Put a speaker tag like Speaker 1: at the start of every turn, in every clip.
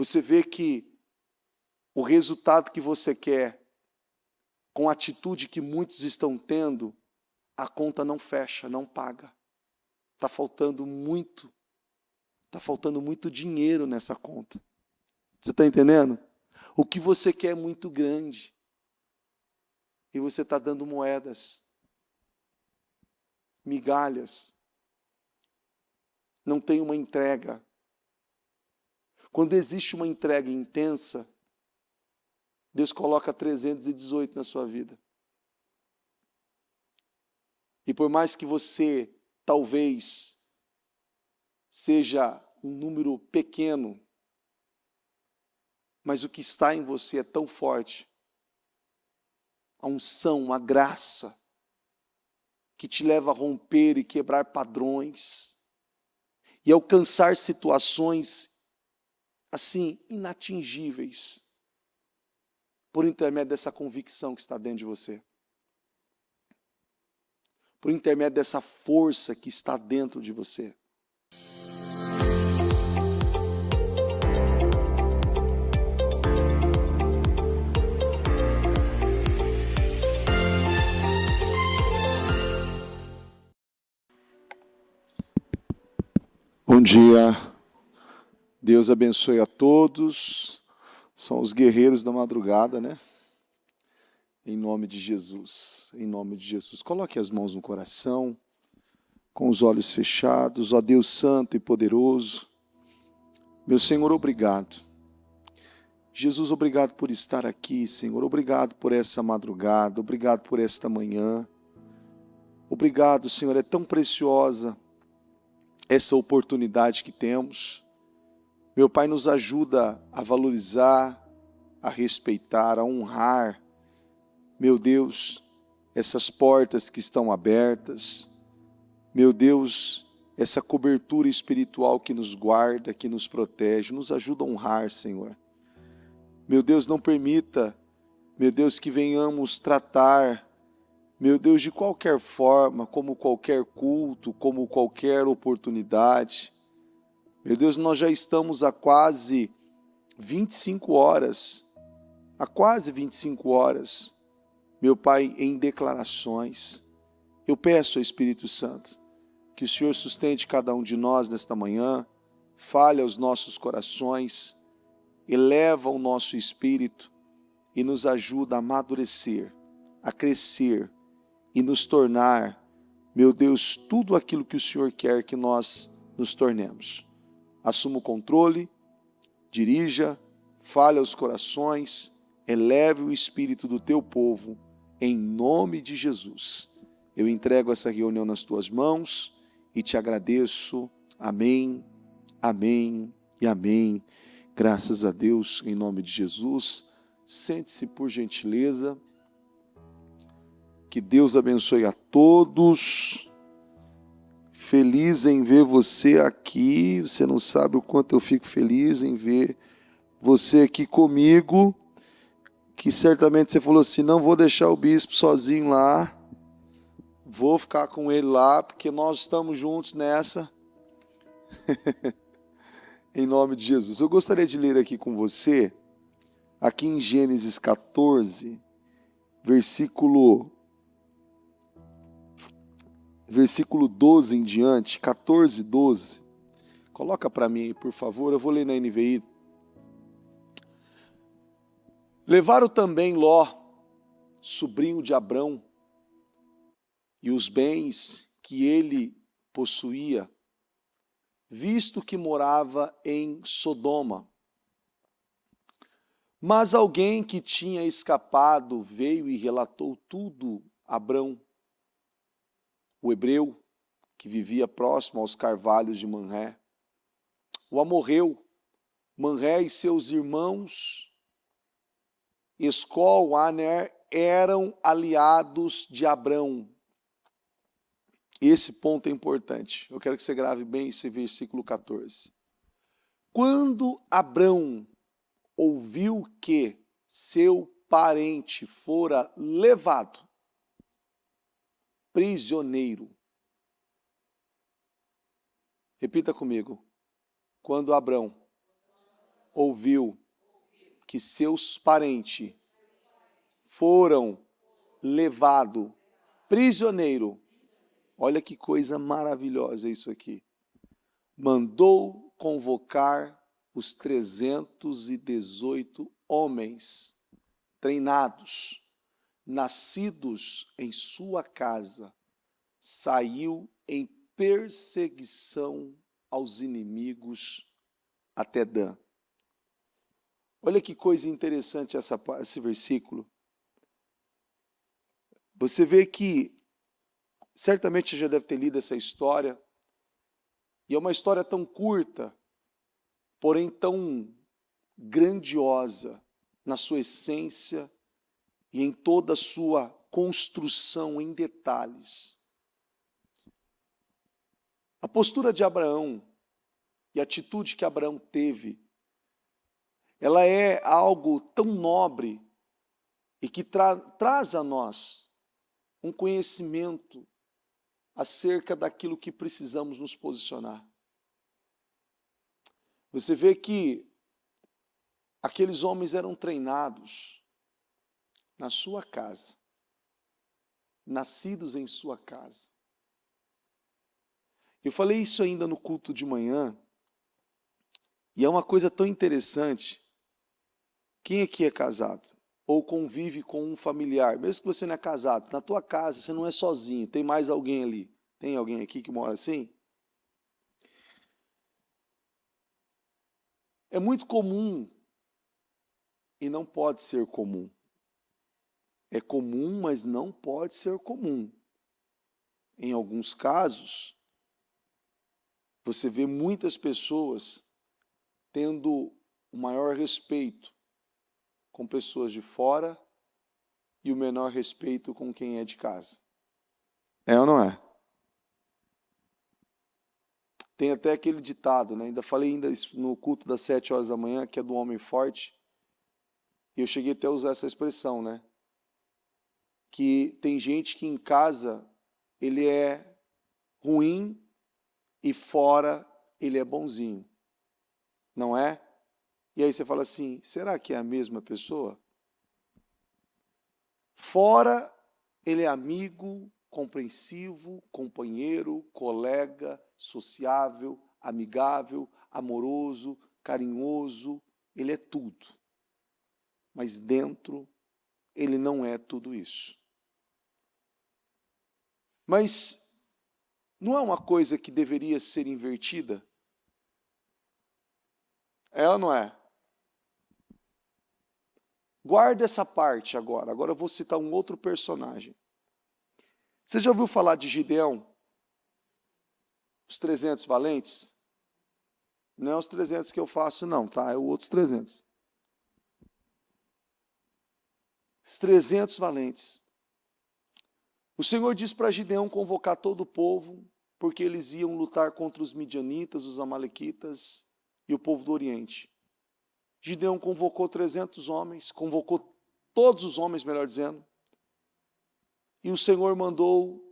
Speaker 1: Você vê que o resultado que você quer, com a atitude que muitos estão tendo, a conta não fecha, não paga. Está faltando muito dinheiro nessa conta. Você está entendendo? O que você quer é muito grande. E você está dando moedas, migalhas. Não tem uma entrega. Quando existe uma entrega intensa, Deus coloca 318 na sua vida. E por mais que você, talvez, seja um número pequeno, mas o que está em você é tão forte. A unção, a graça, que te leva a romper e quebrar padrões, e alcançar situações, assim, inatingíveis, por intermédio dessa convicção que está dentro de você. Por intermédio dessa força que está dentro de você. Bom dia, Deus abençoe a todos, são os guerreiros da madrugada, né? Em nome de Jesus, em nome de Jesus. Coloque as mãos no coração, com os olhos fechados, ó Deus santo e poderoso. Meu Senhor, obrigado. Jesus, obrigado por estar aqui, Senhor, obrigado por essa madrugada, obrigado por esta manhã. Obrigado, Senhor, é tão preciosa essa oportunidade que temos. Meu Pai, nos ajuda a valorizar, a respeitar, a honrar, meu Deus, essas portas que estão abertas, meu Deus, essa cobertura espiritual que nos guarda, que nos protege, nos ajuda a honrar, Senhor. Meu Deus, não permita, meu Deus, que venhamos tratar, meu Deus, de qualquer forma, como qualquer culto, como qualquer oportunidade. Meu Deus, nós já estamos há quase 25 horas, meu Pai, em declarações. Eu peço ao Espírito Santo que o Senhor sustente cada um de nós nesta manhã, fale aos nossos corações, eleva o nosso espírito e nos ajuda a amadurecer, a crescer e nos tornar, meu Deus, tudo aquilo que o Senhor quer que nós nos tornemos. Assuma o controle, dirija, fale aos corações, eleve o espírito do teu povo, em nome de Jesus. Eu entrego essa reunião nas tuas mãos e te agradeço. Amém, amém e amém. Graças a Deus, em nome de Jesus. Sente-se por gentileza. Que Deus abençoe a todos. Feliz em ver você aqui. Você não sabe o quanto eu fico feliz em ver você aqui comigo. Que certamente você falou assim, não vou deixar o bispo sozinho lá. Vou ficar com ele lá, porque nós estamos juntos nessa. Em nome de Jesus. Eu gostaria de ler aqui com você, aqui em Gênesis 14, versículo 12 em diante, 14, 12. Coloca para mim aí, por favor, eu vou ler na NVI. Levaram também Ló, sobrinho de Abrão, e os bens que ele possuía, visto que morava em Sodoma. Mas alguém que tinha escapado veio e relatou tudo a Abrão, o hebreu, que vivia próximo aos carvalhos de Manré. O amorreu, Manré e seus irmãos, Escol, Aner, eram aliados de Abrão. Esse ponto é importante. Eu quero que você grave bem esse versículo 14. Quando Abrão ouviu que seu parente fora levado prisioneiro. Repita comigo. Quando Abrão ouviu que seus parentes foram levados prisioneiro. Olha que coisa maravilhosa isso aqui. Mandou convocar os 318 homens treinados, nascidos em sua casa, saiu em perseguição aos inimigos até Dan. Olha que coisa interessante esse versículo. Você vê que, certamente já deve ter lido essa história, e é uma história tão curta, porém tão grandiosa na sua essência e em toda a sua construção em detalhes. A postura de Abraão e a atitude que Abraão teve, ela é algo tão nobre e que traz a nós um conhecimento acerca daquilo que precisamos nos posicionar. Você vê que aqueles homens eram treinados na sua casa, nascidos em sua casa. Eu falei isso ainda no culto de manhã, e é uma coisa tão interessante. Quem aqui é casado? Ou convive com um familiar, mesmo que você não é casado, na tua casa, você não é sozinho, tem mais alguém ali. Tem alguém aqui que mora assim? É muito comum, e não pode ser comum. É comum, mas não pode ser comum. Em alguns casos, você vê muitas pessoas tendo o maior respeito com pessoas de fora e o menor respeito com quem é de casa. É ou não é? Tem até aquele ditado, né? Ainda falei no culto das 7 horas da manhã, que é do homem forte, e eu cheguei até a usar essa expressão, né? Que tem gente que em casa ele é ruim e fora ele é bonzinho, não é? E aí você fala assim, será que é a mesma pessoa? Fora ele é amigo, compreensivo, companheiro, colega, sociável, amigável, amoroso, carinhoso, ele é tudo. Mas dentro ele não é tudo isso. Mas não é uma coisa que deveria ser invertida? É ou não é? Guarda essa parte agora. Agora eu vou citar um outro personagem. Você já ouviu falar de Gideão? Os 300 valentes? Não é os 300 que eu faço não, tá? É os outros 300. Os 300 valentes. O Senhor diz para Gideão convocar todo o povo, porque eles iam lutar contra os midianitas, os amalequitas e o povo do Oriente. Gideão convocou 300 homens, convocou todos os homens, melhor dizendo, e o Senhor mandou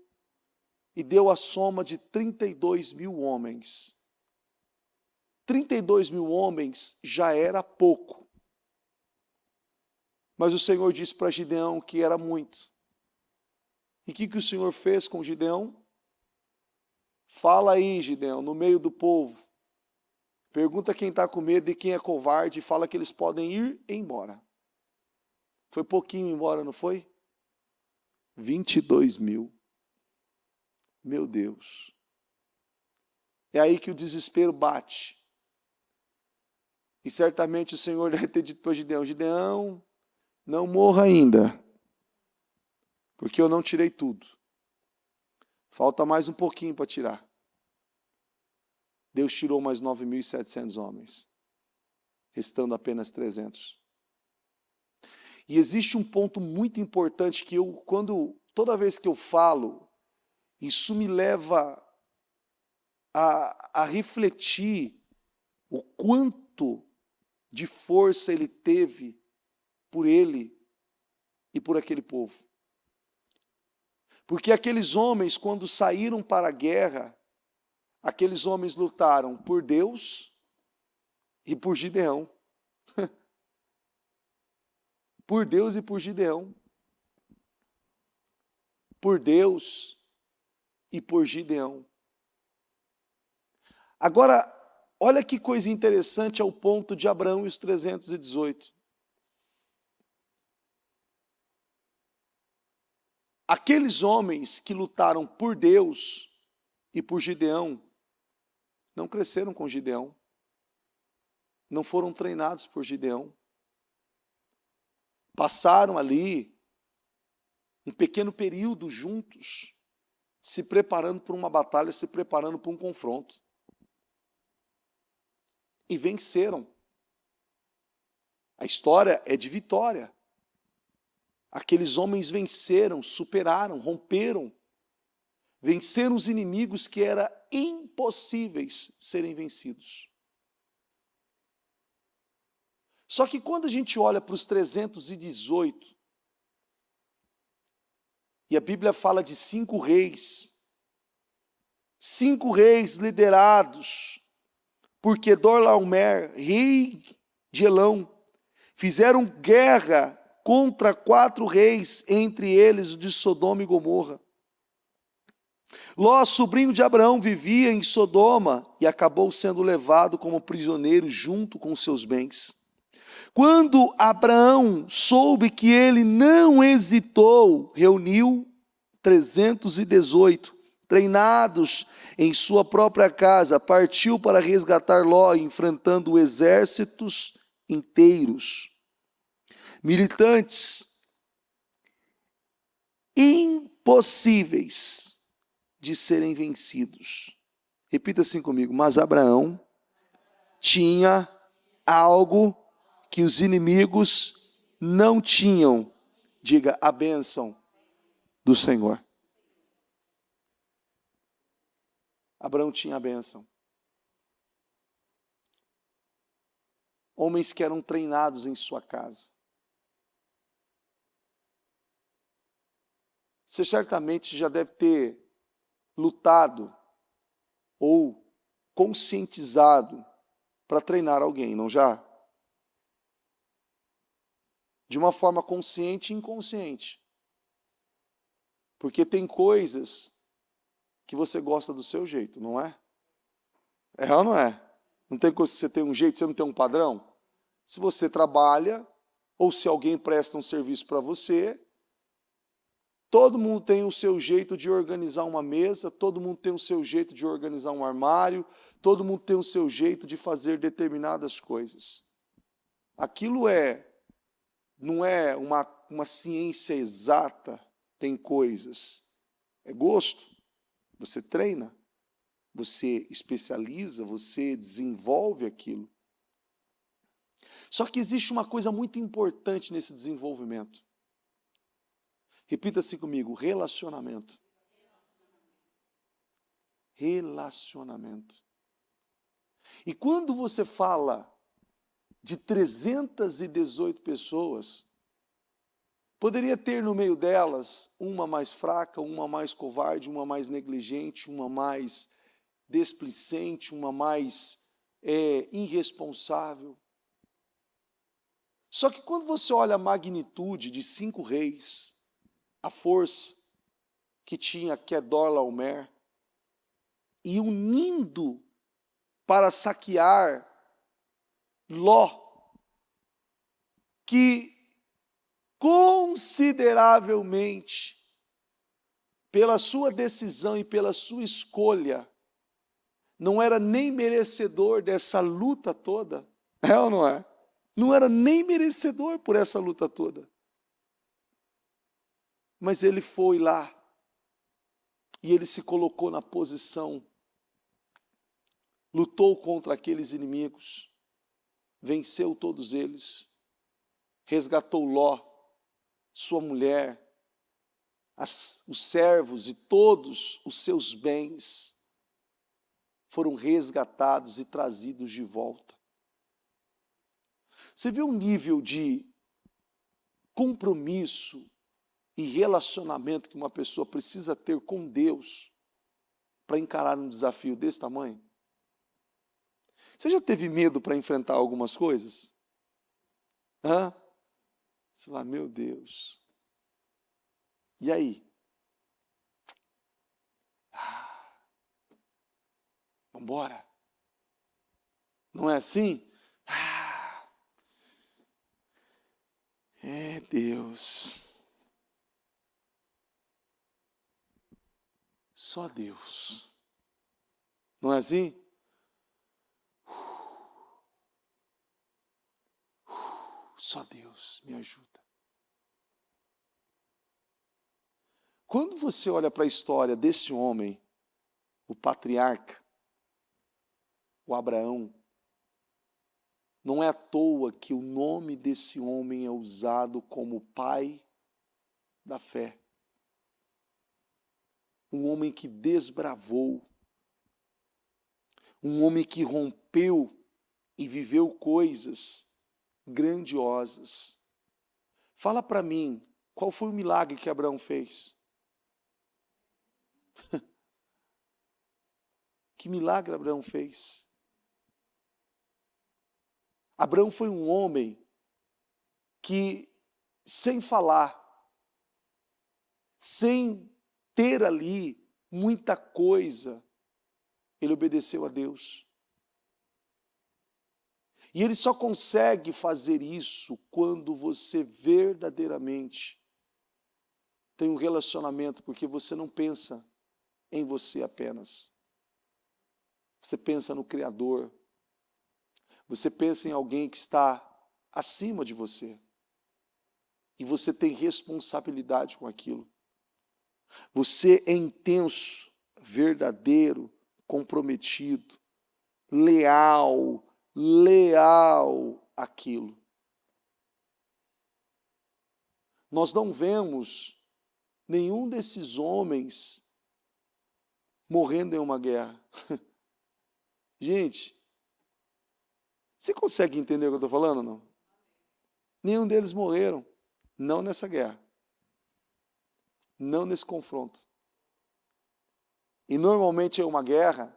Speaker 1: e deu a soma de 32 mil homens. 32 mil homens já era pouco, mas o Senhor disse para Gideão que era muito. E o que o Senhor fez com Gideão? Fala aí, Gideão, no meio do povo. Pergunta quem está com medo e quem é covarde e fala que eles podem ir embora. Foi pouquinho embora, não foi? 22 mil. Meu Deus. É aí que o desespero bate. E certamente o Senhor deve ter dito para Gideão, Gideão, não morra ainda, porque eu não tirei tudo. Falta mais um pouquinho para tirar. Deus tirou mais 9.700 homens, restando apenas 300. E existe um ponto muito importante que toda vez que eu falo, isso me leva a refletir o quanto de força ele teve por ele e por aquele povo. Porque aqueles homens, quando saíram para a guerra, aqueles homens lutaram por Deus e por Gideão. Por Deus e por Gideão. Por Deus e por Gideão. Agora, olha que coisa interessante ao ponto de Abraão e os 318. Aqueles homens que lutaram por Deus e por Gideão, não cresceram com Gideão, não foram treinados por Gideão. Passaram ali um pequeno período juntos, se preparando para uma batalha, se preparando para um confronto. E venceram. A história é de vitória. Aqueles homens venceram, superaram, romperam, venceram os inimigos que eram impossíveis serem vencidos. Só que quando a gente olha para os 318, e a Bíblia fala de 5 reis liderados por Quedorlaomer, rei de Elão, fizeram guerra contra 4 reis, entre eles o de Sodoma e Gomorra. Ló, sobrinho de Abraão, vivia em Sodoma e acabou sendo levado como prisioneiro junto com seus bens. Quando Abraão soube que ele não hesitou, reuniu 318, treinados em sua própria casa, partiu para resgatar Ló, enfrentando exércitos inteiros, militantes impossíveis de serem vencidos. Repita assim comigo: mas Abraão tinha algo que os inimigos não tinham. Diga: a bênção do Senhor. Abraão tinha a bênção. Homens que eram treinados em sua casa. Você certamente já deve ter lutado ou conscientizado para treinar alguém, não já? De uma forma consciente e inconsciente. Porque tem coisas que você gosta do seu jeito, não é? É ou não é? Não tem coisa que você tem um jeito, você não tem um padrão? Se você trabalha, ou se alguém presta um serviço para você, todo mundo tem o seu jeito de organizar uma mesa, todo mundo tem o seu jeito de organizar um armário, todo mundo tem o seu jeito de fazer determinadas coisas. Aquilo não é uma ciência exata, tem coisas. É gosto. Você treina, você especializa, você desenvolve aquilo. Só que existe uma coisa muito importante nesse desenvolvimento. Repita assim comigo: relacionamento. Relacionamento. E quando você fala de 318 pessoas, poderia ter no meio delas uma mais fraca, uma mais covarde, uma mais negligente, uma mais desplicente, uma mais irresponsável. Só que quando você olha a magnitude de 5 reis, a força que tinha Quedorlaomer, e unindo para saquear Ló, que consideravelmente, pela sua decisão e pela sua escolha, não era nem merecedor dessa luta toda. É ou não é? Não era nem merecedor por essa luta toda. Mas ele foi lá e ele se colocou na posição, lutou contra aqueles inimigos, venceu todos eles, resgatou Ló, sua mulher, os servos e todos os seus bens foram resgatados e trazidos de volta. Você vê um nível de compromisso e relacionamento que uma pessoa precisa ter com Deus para encarar um desafio desse tamanho? Você já teve medo para enfrentar algumas coisas? Hã? Sei lá, meu Deus. E aí? Vamos embora? Não é assim? É Deus. Só Deus. Não é assim? Só Deus me ajuda. Quando você olha para a história desse homem, o patriarca, o Abraão, não é à toa que o nome desse homem é usado como pai da fé. Um homem que desbravou, um homem que rompeu e viveu coisas grandiosas. Fala para mim, qual foi o milagre que Abraão fez? Que milagre Abraão fez? Abraão foi um homem que, sem falar, sem ter ali muita coisa, ele obedeceu a Deus. E ele só consegue fazer isso quando você verdadeiramente tem um relacionamento, porque você não pensa em você apenas. Você pensa no Criador. Você pensa em alguém que está acima de você. E você tem responsabilidade com aquilo. Você é intenso, verdadeiro, comprometido, leal àquilo. Nós não vemos nenhum desses homens morrendo em uma guerra. Gente, você consegue entender o que eu estou falando ou não? Nenhum deles morreram, não nessa guerra, não nesse confronto. E normalmente em uma guerra,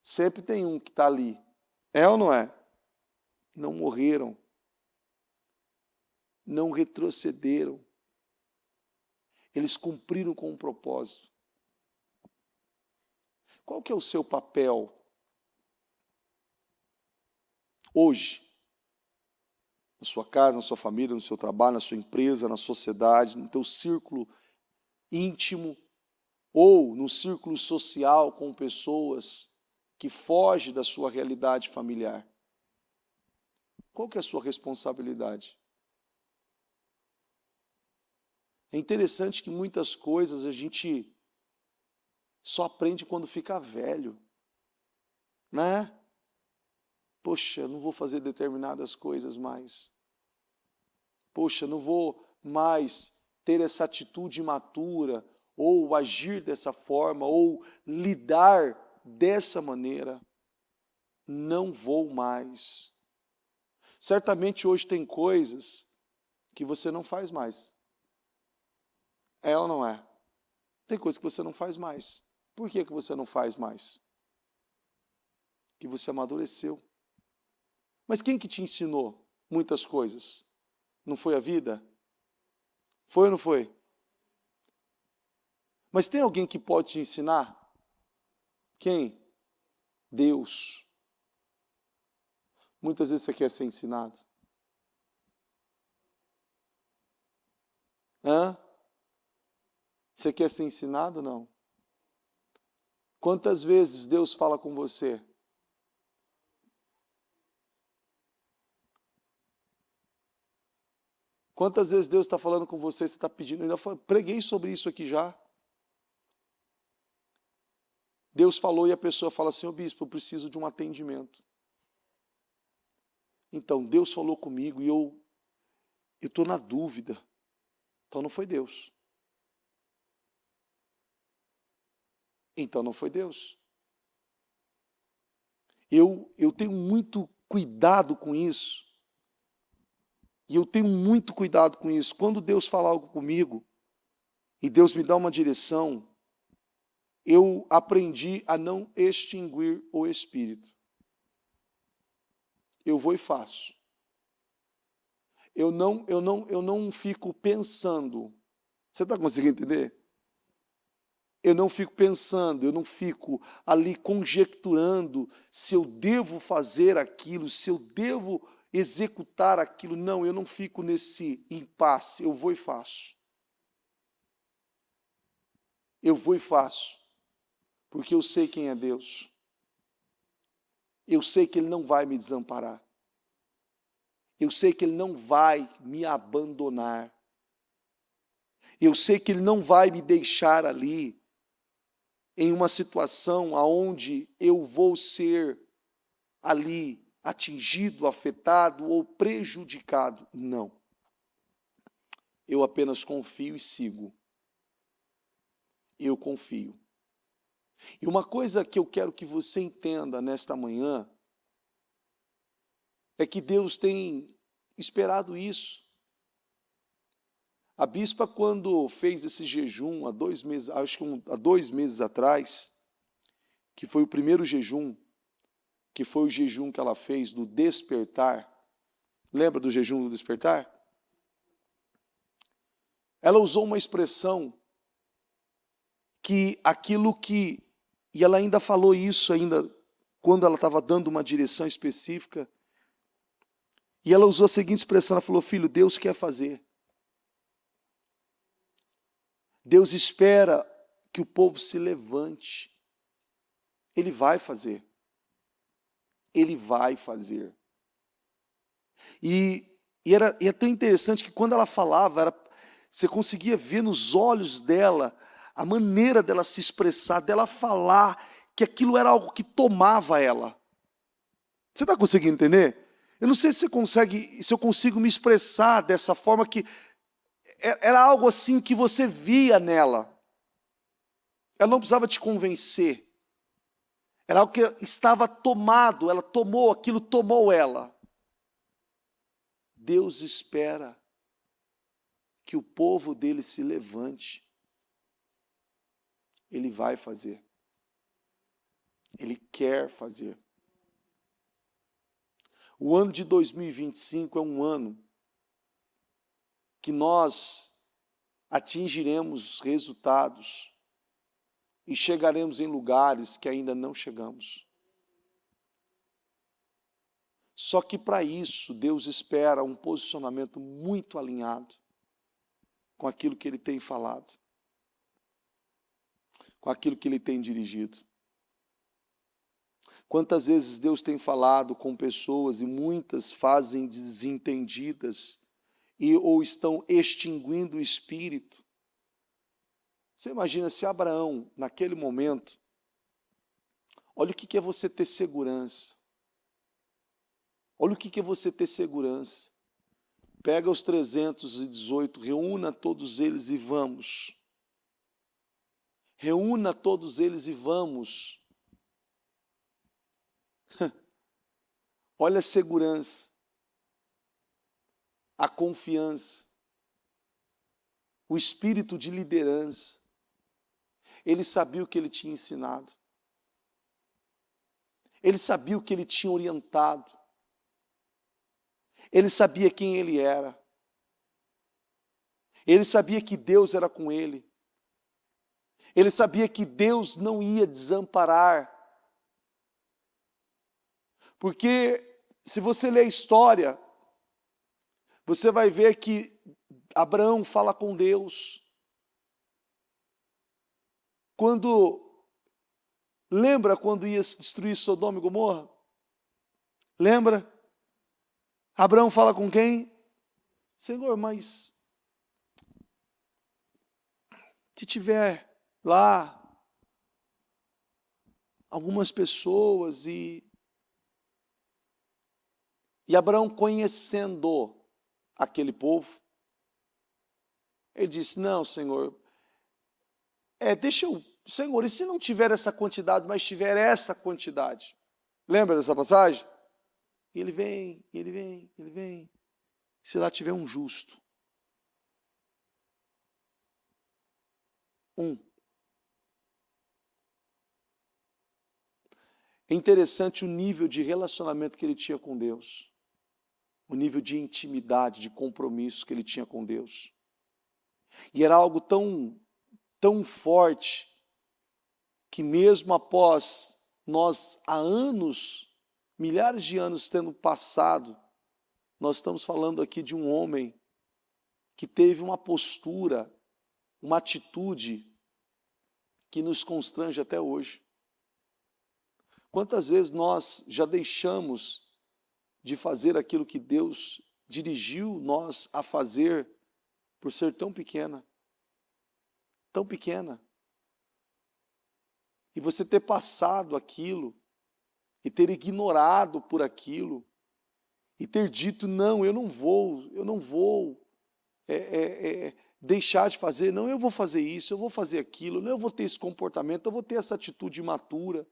Speaker 1: sempre tem um que está ali. É ou não é? Não morreram, não retrocederam. Eles cumpriram com um propósito. Qual que é o seu papel hoje? Na sua casa, na sua família, no seu trabalho, na sua empresa, na sociedade, no teu círculo íntimo ou no círculo social com pessoas que fogem da sua realidade familiar. Qual que é a sua responsabilidade? É interessante que muitas coisas a gente só aprende quando fica velho, né? Poxa, não vou fazer determinadas coisas mais. Poxa, não vou mais ter essa atitude imatura, ou agir dessa forma, ou lidar dessa maneira. Não vou mais. Certamente hoje tem coisas que você não faz mais. É ou não é? Tem coisas que você não faz mais. Por que você não faz mais? Que você amadureceu. Mas quem que te ensinou muitas coisas? Não foi a vida? Foi ou não foi? Mas tem alguém que pode te ensinar? Quem? Deus. Muitas vezes você quer ser ensinado. Hã? Você quer ser ensinado ou não? Quantas vezes Deus fala com você? Quantas vezes Deus está falando com você, você está pedindo? Eu ainda preguei sobre isso aqui já. Deus falou e a pessoa fala assim, ô bispo, eu preciso de um atendimento. Então, Deus falou comigo e eu estou na dúvida. Então não foi Deus. Então não foi Deus. Eu tenho muito cuidado com isso. E eu tenho muito cuidado com isso. Quando Deus fala algo comigo, e Deus me dá uma direção, eu aprendi a não extinguir o Espírito. Eu vou e faço. eu não fico pensando. Você está conseguindo entender? Eu não fico pensando, eu não fico ali conjecturando se eu devo fazer aquilo, se eu devo executar aquilo. Não, eu não fico nesse impasse, eu vou e faço. Eu vou e faço, porque eu sei quem é Deus. Eu sei que Ele não vai me desamparar. Eu sei que Ele não vai me abandonar. Eu sei que Ele não vai me deixar ali em uma situação aonde eu vou ser ali atingido, afetado ou prejudicado. Não. Eu apenas confio e sigo. Eu confio. E uma coisa que eu quero que você entenda nesta manhã é que Deus tem esperado isso. A bispa, quando fez esse jejum há 2 meses, acho que há 2 meses atrás, que foi o primeiro jejum, que foi o jejum que ela fez do despertar. Lembra do jejum do despertar? Ela usou uma expressão que aquilo que, e ela ainda falou isso ainda quando ela estava dando uma direção específica, e ela usou a seguinte expressão, ela falou: filho, Deus quer fazer. Deus espera que o povo se levante. Ele vai fazer. Ele vai fazer. E é tão interessante que quando ela falava, você conseguia ver nos olhos dela a maneira dela se expressar, dela falar, que aquilo era algo que tomava ela. Você está conseguindo entender? Eu não sei se eu consigo me expressar dessa forma, que era algo assim que você via nela. Ela não precisava te convencer. Era algo que estava tomado, ela tomou, aquilo tomou ela. Deus espera que o povo dele se levante. Ele vai fazer. Ele quer fazer. O ano de 2025 é um ano que nós atingiremos resultados e chegaremos em lugares que ainda não chegamos. Só que para isso, Deus espera um posicionamento muito alinhado com aquilo que Ele tem falado, com aquilo que Ele tem dirigido. Quantas vezes Deus tem falado com pessoas e muitas fazem desentendidas ou estão extinguindo o espírito. Você imagina se Abraão, naquele momento, olha o que é você ter segurança. Olha o que é você ter segurança. Pega os 318, reúna todos eles e vamos. Reúna todos eles e vamos. Olha a segurança, a confiança, o espírito de liderança. Ele sabia o que ele tinha ensinado. Ele sabia o que ele tinha orientado. Ele sabia quem ele era. Ele sabia que Deus era com ele. Ele sabia que Deus não ia desamparar. Porque se você ler a história, você vai ver que Abraão fala com Deus. Lembra quando ia destruir Sodoma e Gomorra? Lembra? Abraão fala com quem? Senhor, mas se tiver lá algumas pessoas e Abraão, conhecendo aquele povo, ele disse: não, Senhor, Senhor, e se não tiver essa quantidade, mas tiver essa quantidade? Lembra dessa passagem? E ele vem, ele vem, ele vem. Se lá tiver um justo. É interessante o nível de relacionamento que ele tinha com Deus. o nível de intimidade, de compromisso que ele tinha com Deus. E era algo tão forte, que mesmo após nós, há anos, milhares de anos tendo passado, nós estamos falando aqui de um homem que teve uma postura, uma atitude que nos constrange até hoje. Quantas vezes nós já deixamos de fazer aquilo que Deus dirigiu nós a fazer por ser tão pequena? Tão pequena. E você ter passado aquilo, e ter ignorado por aquilo, e ter dito, não, eu não vou deixar de fazer, não, eu vou fazer isso, eu vou fazer aquilo, não, eu vou ter esse comportamento, eu vou ter essa atitude imatura,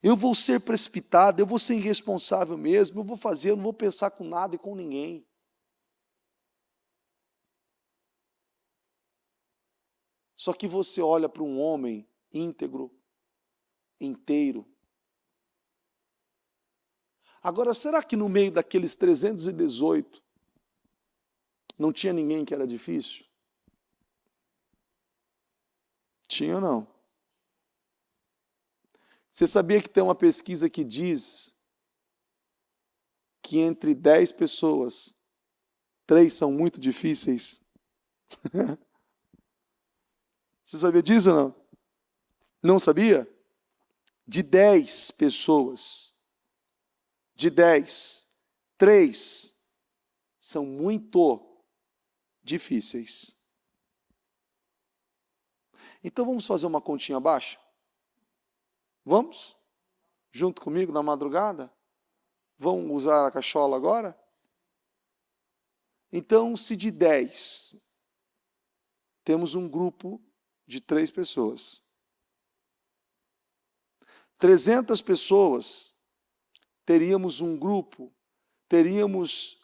Speaker 1: eu vou ser precipitado, eu vou ser irresponsável mesmo, eu vou fazer, eu não vou pensar com nada e com ninguém. Só que você olha para um homem íntegro, inteiro. Agora, será que no meio daqueles 318 não tinha ninguém que era difícil? Tinha ou não? Você sabia que tem uma pesquisa que diz que entre 10 pessoas, 3 são muito difíceis? Você sabia disso ou não? Não sabia? De 10 pessoas, de 10, 3 são muito difíceis. Então vamos fazer uma continha baixa? Vamos? Junto comigo na madrugada? Vamos usar a cachola agora? Então, se de 10 temos um grupo de 3 pessoas, 300 pessoas, teríamos um grupo, teríamos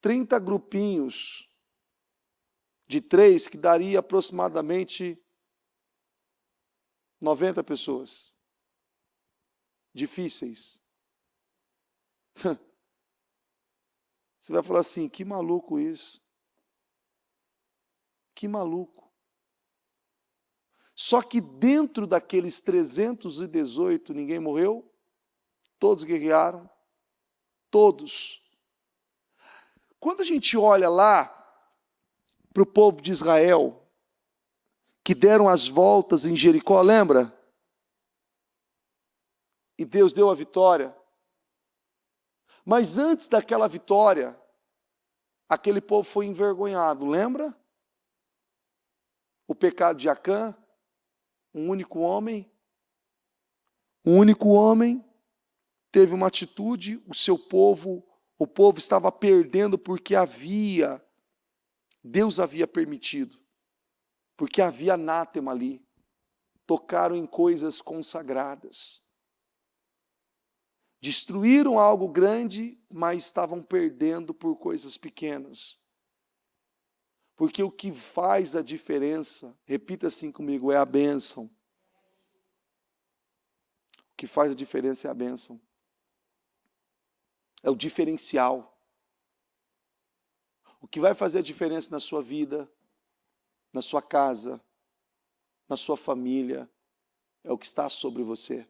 Speaker 1: 30 grupinhos de 3, que daria aproximadamente 90 pessoas. Difíceis. Você vai falar assim, que maluco isso. Que maluco. Só que dentro daqueles 318, ninguém morreu, todos guerrearam, todos. Quando a gente olha lá para o povo de Israel, que deram as voltas em Jericó, lembra? E Deus deu a vitória. Mas antes daquela vitória, aquele povo foi envergonhado, lembra? O pecado de Acã, um único homem teve uma atitude, o povo estava perdendo porque Deus havia permitido, porque havia anátema ali, tocaram em coisas consagradas, destruíram algo grande, mas estavam perdendo por coisas pequenas. Porque o que faz a diferença, repita assim comigo, é a bênção. O que faz a diferença é a bênção. É o diferencial. O que vai fazer a diferença na sua vida, na sua casa, na sua família, é o que está sobre você.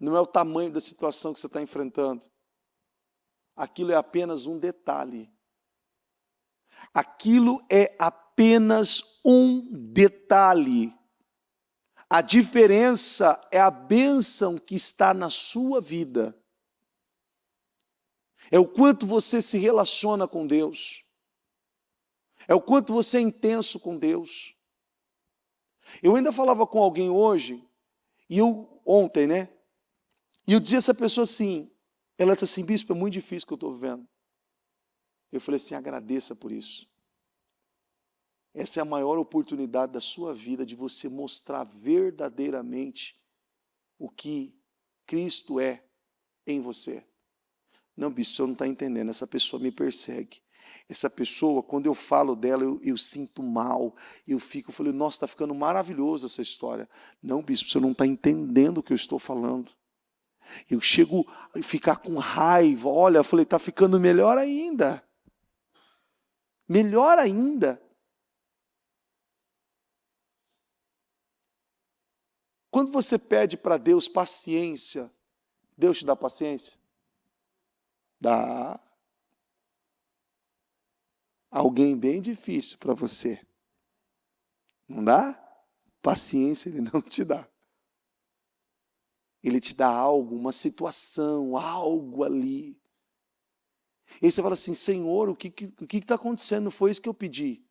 Speaker 1: Não é o tamanho da situação que você está enfrentando. Aquilo é apenas um detalhe. Aquilo é apenas um detalhe. A diferença é a bênção que está na sua vida. É o quanto você se relaciona com Deus. É o quanto você é intenso com Deus. Eu ainda falava com alguém hoje, ontem, né? E eu dizia a essa pessoa assim, ela disse assim, bispo, é muito difícil o que eu estou vivendo. Eu falei assim, agradeça por isso. Essa é a maior oportunidade da sua vida de você mostrar verdadeiramente o que Cristo é em você. Não, bispo, você não está entendendo, essa pessoa me persegue. Essa pessoa, quando eu falo dela, eu sinto mal, eu falei, nossa, está ficando maravilhoso essa história. Não, bispo, você não está entendendo o que eu estou falando. Eu chego a ficar com raiva. Olha, eu falei, está ficando melhor ainda. Melhor ainda. Quando você pede para Deus paciência, Deus te dá paciência? Dá. Alguém bem difícil para você. Não dá? Paciência Ele não te dá. Ele te dá algo, uma situação, algo ali. E aí você fala assim, Senhor, o que está acontecendo? Não foi isso que eu pedi.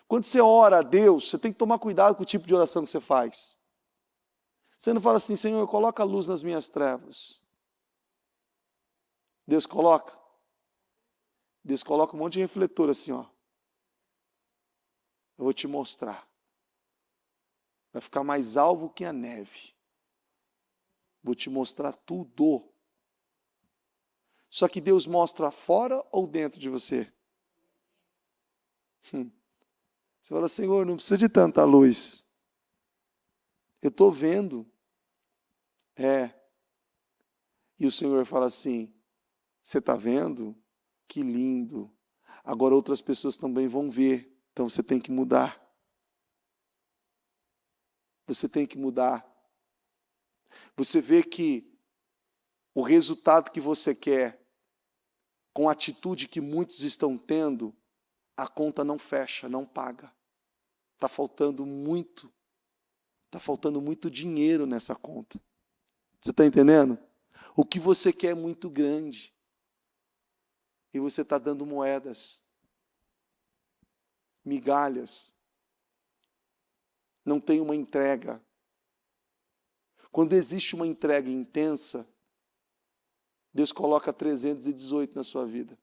Speaker 1: Quando você ora a Deus, você tem que tomar cuidado com o tipo de oração que você faz. Você não fala assim, Senhor, coloca a luz nas minhas trevas. Deus coloca. Deus coloca um monte de refletor assim, ó. Eu vou te mostrar. Vai ficar mais alvo que a neve. Vou te mostrar tudo. Só que Deus mostra fora ou dentro de você? Você fala, Senhor, não precisa de tanta luz. Eu estou vendo. E o Senhor fala assim, você está vendo? Que lindo. Agora outras pessoas também vão ver. Então você tem que mudar. Você tem que mudar. Você vê que o resultado que você quer, com a atitude que muitos estão tendo, a conta não fecha, não paga. Está faltando muito dinheiro nessa conta. Você está entendendo? O que você quer é muito grande. E você está dando moedas, migalhas. Não tem uma entrega. Quando existe uma entrega intensa, Deus coloca 318 na sua vida.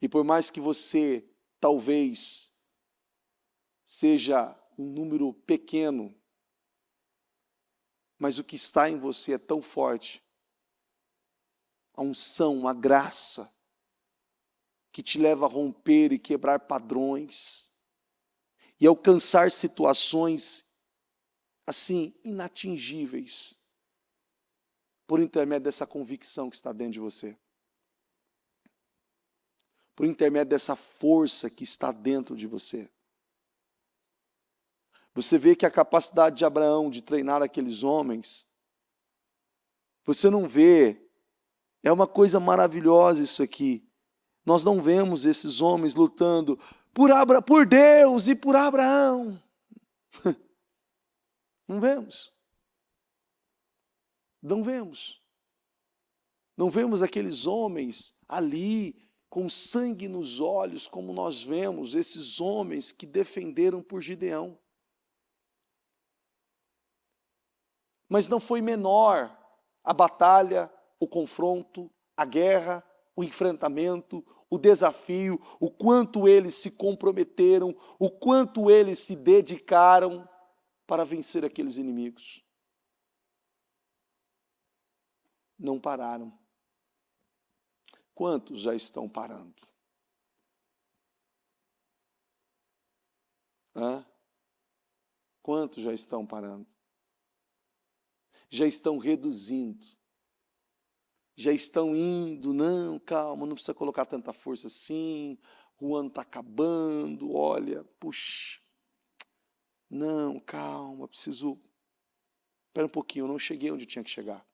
Speaker 1: E por mais que você, talvez, seja um número pequeno, mas o que está em você é tão forte. A unção, a graça, que te leva a romper e quebrar padrões, e alcançar situações, assim, inatingíveis, por intermédio dessa convicção que está dentro de você. Por intermédio dessa força que está dentro de você. Você vê que a capacidade de Abraão de treinar aqueles homens, você não vê, é uma coisa maravilhosa isso aqui. Nós não vemos esses homens lutando por Deus e por Abraão. Não vemos. Não vemos. Não vemos aqueles homens ali com sangue nos olhos, como nós vemos esses homens que defenderam por Gideão. Mas não foi menor a batalha, o confronto, a guerra, o enfrentamento, o desafio, o quanto eles se comprometeram, o quanto eles se dedicaram para vencer aqueles inimigos. Não pararam. Quantos já estão parando? Quantos já estão parando? Já estão reduzindo. Já estão indo, não, calma, não precisa colocar tanta força assim, o ano está acabando, olha, puxa, não, calma, preciso, espera um pouquinho, eu não cheguei onde tinha que chegar.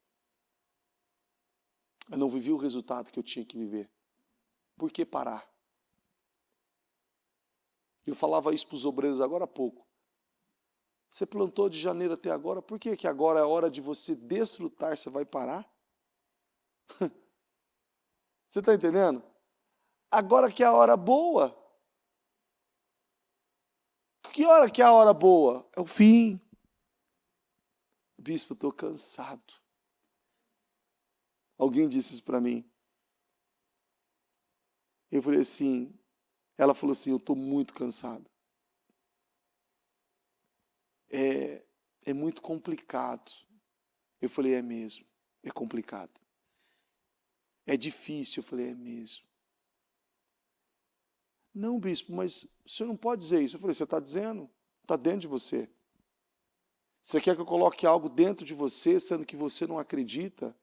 Speaker 1: Eu não vivi o resultado que eu tinha que viver. Por que parar? Eu falava isso para os obreiros agora há pouco. Você plantou de janeiro até agora, por que agora é a hora de você desfrutar, você vai parar? Você está entendendo? Agora que é a hora boa. Que hora que é a hora boa? É o fim. Bispo, eu estou cansado. Alguém disse isso para mim. Eu falei assim, ela falou assim, eu estou muito cansado. É muito complicado. Eu falei, é mesmo, é complicado. É difícil, eu falei, é mesmo. Não, bispo, mas o senhor não pode dizer isso. Eu falei, você está dizendo, está dentro de você. Você quer que eu coloque algo dentro de você, sendo que você não acredita?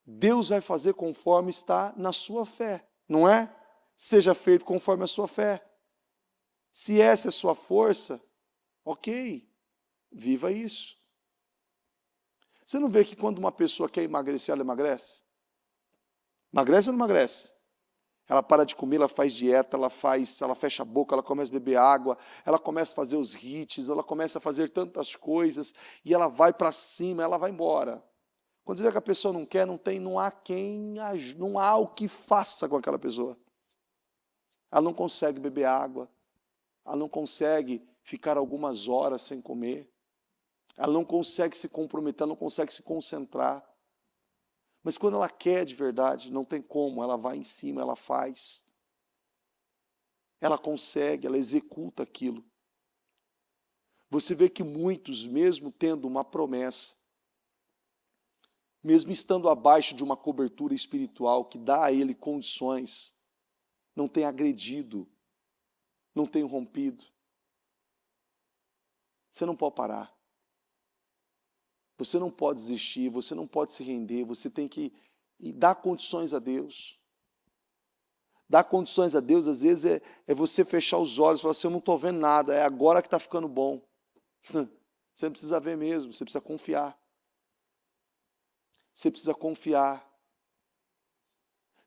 Speaker 1: Deus vai fazer conforme está na sua fé, não é? Seja feito conforme a sua fé. Se essa é a sua força, ok, viva isso. Você não vê que quando uma pessoa quer emagrecer, ela emagrece? Emagrece ou não emagrece? Ela para de comer, ela faz dieta, ela fecha a boca, ela começa a beber água, ela começa a fazer os hits, ela começa a fazer tantas coisas, e ela vai para cima, ela vai embora. Quando você vê que a pessoa não quer, não há o que faça com aquela pessoa. Ela não consegue beber água, ela não consegue ficar algumas horas sem comer, ela não consegue se comprometer, ela não consegue se concentrar. Mas quando ela quer de verdade, não tem como, ela vai em cima, ela faz. Ela consegue, ela executa aquilo. Você vê que muitos, mesmo tendo uma promessa, mesmo estando abaixo de uma cobertura espiritual que dá a ele condições, não tem agredido, não tem rompido. Você não pode parar. Você não pode desistir, você não pode se render, você tem que dar condições a Deus. Dar condições a Deus, às vezes, é você fechar os olhos e falar assim, eu não estou vendo nada, é agora que está ficando bom. Você não precisa ver mesmo, você precisa confiar. Você precisa confiar.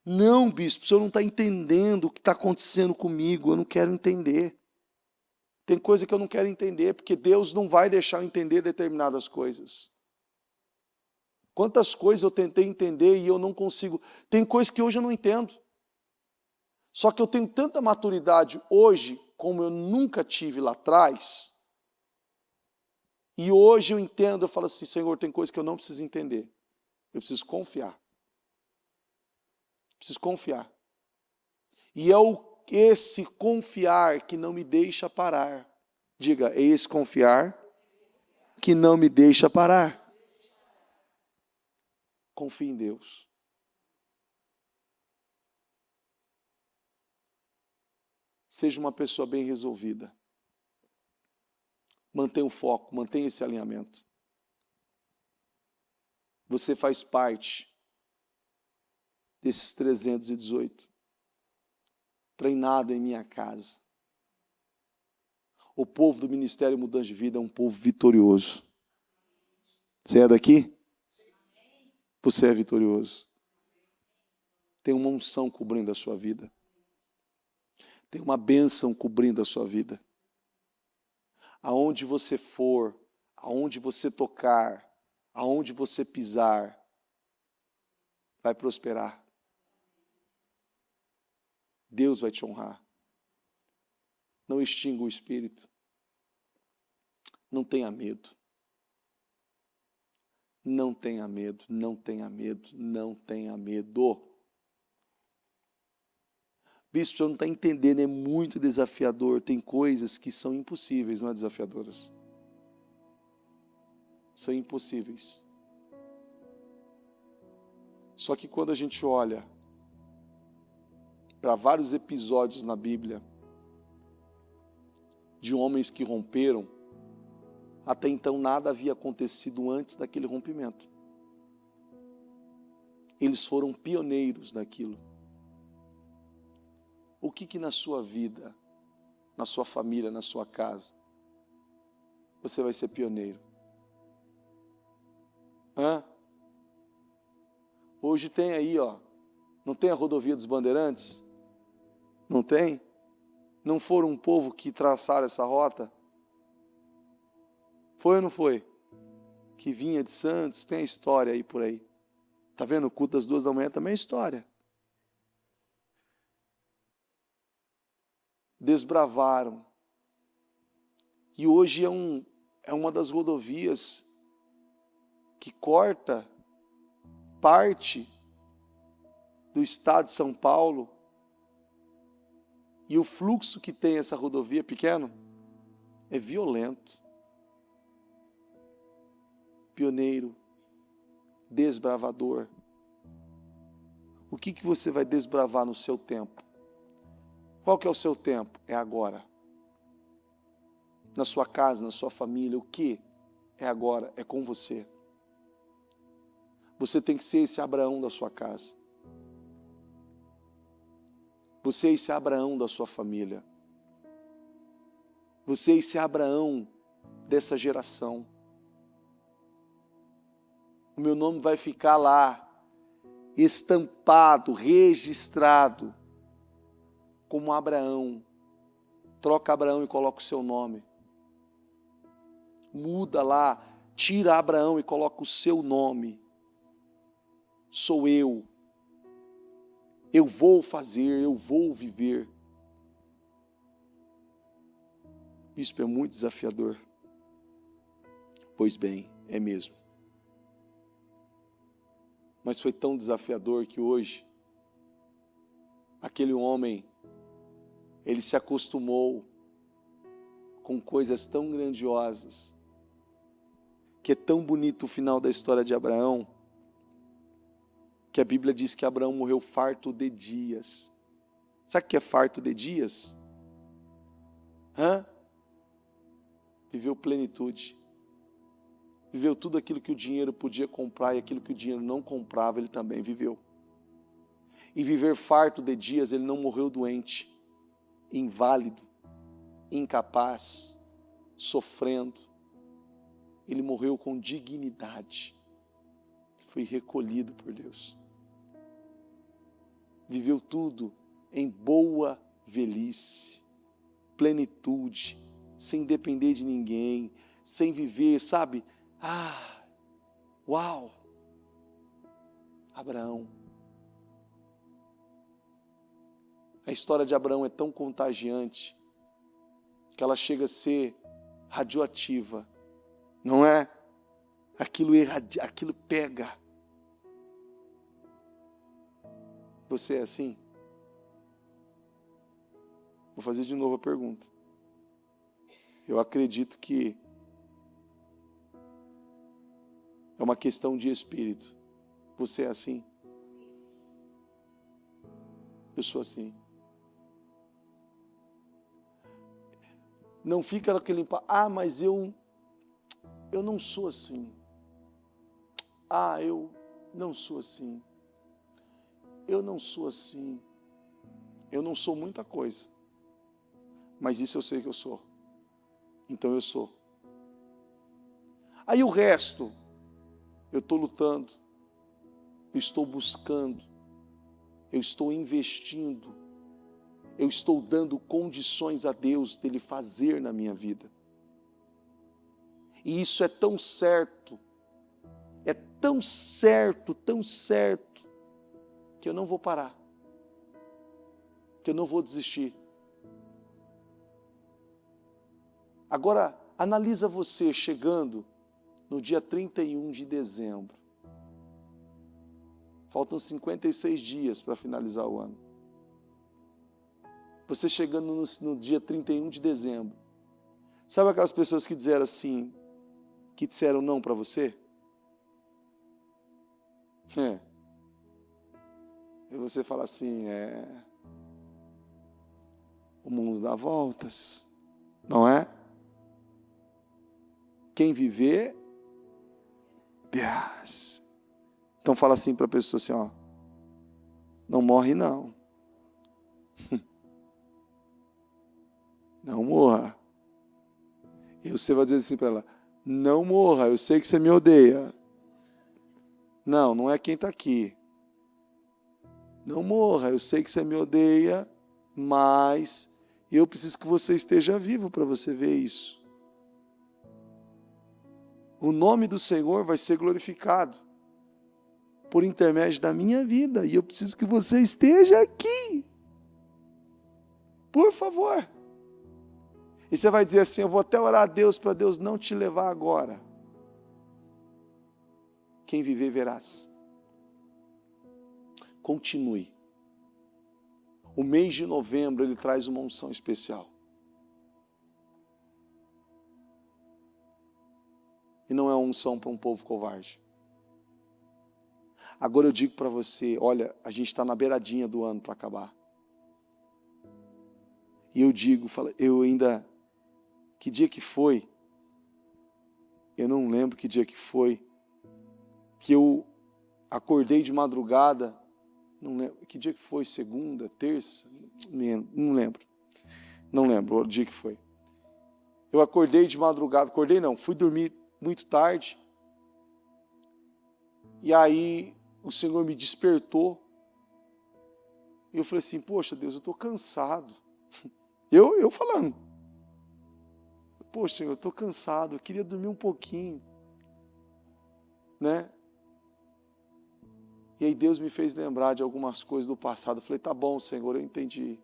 Speaker 1: Não, bispo, o senhor não está entendendo o que está acontecendo comigo, eu não quero entender. Tem coisa que eu não quero entender, porque Deus não vai deixar eu entender determinadas coisas. Quantas coisas eu tentei entender e eu não consigo. Tem coisas que hoje eu não entendo. Só que eu tenho tanta maturidade hoje, como eu nunca tive lá atrás, e hoje eu entendo, eu falo assim, Senhor, tem coisas que eu não preciso entender. Eu preciso confiar. Preciso confiar. E é esse confiar que não me deixa parar. Diga, é esse confiar que não me deixa parar. Confie em Deus. Seja uma pessoa bem resolvida. Mantenha o foco, mantenha esse alinhamento. Você faz parte desses 318. Treinado em minha casa. O povo do Ministério Mudança de Vida é um povo vitorioso. Você é daqui? Você é vitorioso. Tem uma unção cobrindo a sua vida. Tem uma bênção cobrindo a sua vida. Aonde você for, aonde você tocar, aonde você pisar, vai prosperar. Deus vai te honrar. Não extinga o espírito. Não tenha medo. Não tenha medo, não tenha medo, não tenha medo. Bispo, você não está entendendo, é muito desafiador. Tem coisas que são impossíveis, não é desafiadoras? São impossíveis. Só que quando a gente olha para vários episódios na Bíblia de homens que romperam, até então nada havia acontecido antes daquele rompimento. Eles foram pioneiros naquilo. O que na sua vida, na sua família, na sua casa, você vai ser pioneiro? Hoje tem aí, não tem a rodovia dos Bandeirantes? Não tem? Não foram um povo que traçaram essa rota? Foi ou não foi? Que vinha de Santos, tem a história aí por aí. Está vendo? O culto das 2h também é história. Desbravaram. E hoje é uma das rodovias que corta parte do estado de São Paulo. E o fluxo que tem essa rodovia pequeno é violento. Pioneiro, desbravador. O que você vai desbravar no seu tempo? Qual que é o seu tempo? É agora. na sua casa, na sua família. O que é agora? É com você. Você tem que ser esse Abraão da sua casa. Você é esse Abraão da sua família. Você é esse Abraão dessa geração. O meu nome vai ficar lá, estampado, registrado, como Abraão. Troca Abraão e coloca o seu nome. Muda lá, tira Abraão e coloca o seu nome. Sou eu. Eu vou fazer, eu vou viver. Isso é muito desafiador. Pois bem, é mesmo. Mas foi tão desafiador que hoje, aquele homem, ele se acostumou com coisas tão grandiosas, que é tão bonito o final da história de Abraão, que a Bíblia diz que Abraão morreu farto de dias. Sabe o que é farto de dias? Viveu plenitude. Viveu tudo aquilo que o dinheiro podia comprar e aquilo que o dinheiro não comprava, ele também viveu. E viver farto de dias, ele não morreu doente, inválido, incapaz, sofrendo. Ele morreu com dignidade. Foi recolhido por Deus. Viveu tudo em boa velhice, plenitude, sem depender de ninguém, sem viver, sabe? Uau! Abraão. A história de Abraão é tão contagiante que ela chega a ser radioativa, não é? Aquilo pega. Você é assim? Vou fazer de novo a pergunta. Eu acredito que é uma questão de espírito. Você é assim? Eu sou assim. Não fica naquele, mas eu não sou assim. Eu não sou assim. Eu não sou assim. Eu não sou muita coisa. Mas isso eu sei que eu sou. Então eu sou. Aí o resto, eu estou lutando, eu estou buscando, eu estou investindo, eu estou dando condições a Deus dele fazer na minha vida. E isso é tão certo, tão certo, que eu não vou parar, que eu não vou desistir. Agora, analisa você chegando no dia 31 de dezembro. Faltam 56 dias para finalizar o ano. Você chegando no dia 31 de dezembro. Sabe aquelas pessoas que disseram assim, que disseram não para você? E você fala assim, o mundo dá voltas, não é? Quem viver, yes. Então fala assim para a pessoa assim, não morre não. Não morra. E você vai dizer assim para ela, não morra, eu sei que você me odeia. Não é quem está aqui. Não morra, eu sei que você me odeia, mas eu preciso que você esteja vivo para você ver isso. O nome do Senhor vai ser glorificado por intermédio da minha vida. E eu preciso que você esteja aqui. Por favor. E você vai dizer assim, eu vou até orar a Deus para Deus não te levar agora. Quem viver verás. Continue. O mês de novembro ele traz uma unção especial. E não é uma unção para um povo covarde. Agora eu digo para você, olha, a gente está na beiradinha do ano para acabar. E eu digo, eu ainda Que dia que foi? Eu não lembro que dia que foi. Que eu acordei de madrugada. Não lembro. Que dia que foi? Segunda, terça? Não lembro. Não lembro o dia que foi. Eu acordei de madrugada. Acordei não, fui dormir muito tarde. E aí o Senhor me despertou. E eu falei assim, poxa Deus, eu estou cansado. Eu falando. Poxa Senhor, eu estou cansado, eu queria dormir um pouquinho. Né? E aí Deus me fez lembrar de algumas coisas do passado. Eu falei, tá bom Senhor, eu entendi.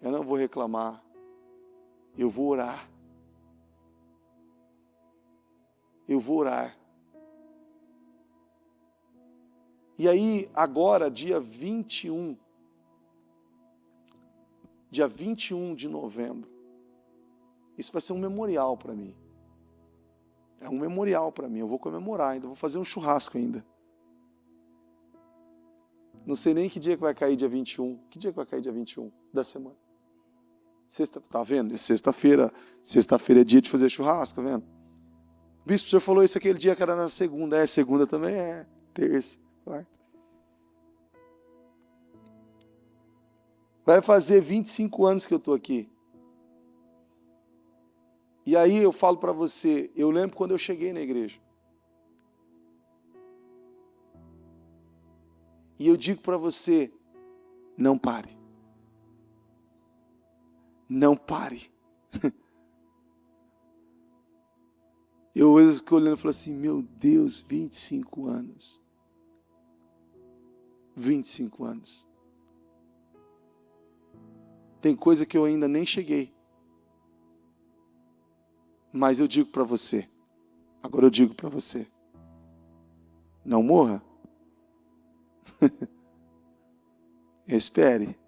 Speaker 1: Eu não vou reclamar. Eu vou orar. Eu vou orar. E aí, agora, dia 21 de novembro, isso vai ser um memorial para mim. É um memorial para mim, eu vou comemorar ainda, vou fazer um churrasco ainda. Não sei nem que dia que vai cair dia 21. Que dia que vai cair dia 21 da semana? Sexta, tá vendo? É sexta-feira. Sexta-feira é dia de fazer churrasco, tá vendo? O bispo, o senhor falou isso aquele dia que era na segunda. É, segunda também é. Terça, quarta. Vai fazer 25 anos que eu estou aqui. E aí eu falo para você, eu lembro quando eu cheguei na igreja. E eu digo para você, não pare. Não pare. Eu hoje fico olhando e falo assim, meu Deus, 25 anos. 25 anos. Tem coisa que eu ainda nem cheguei. Mas eu digo para você, agora eu digo para você, não morra. Espere,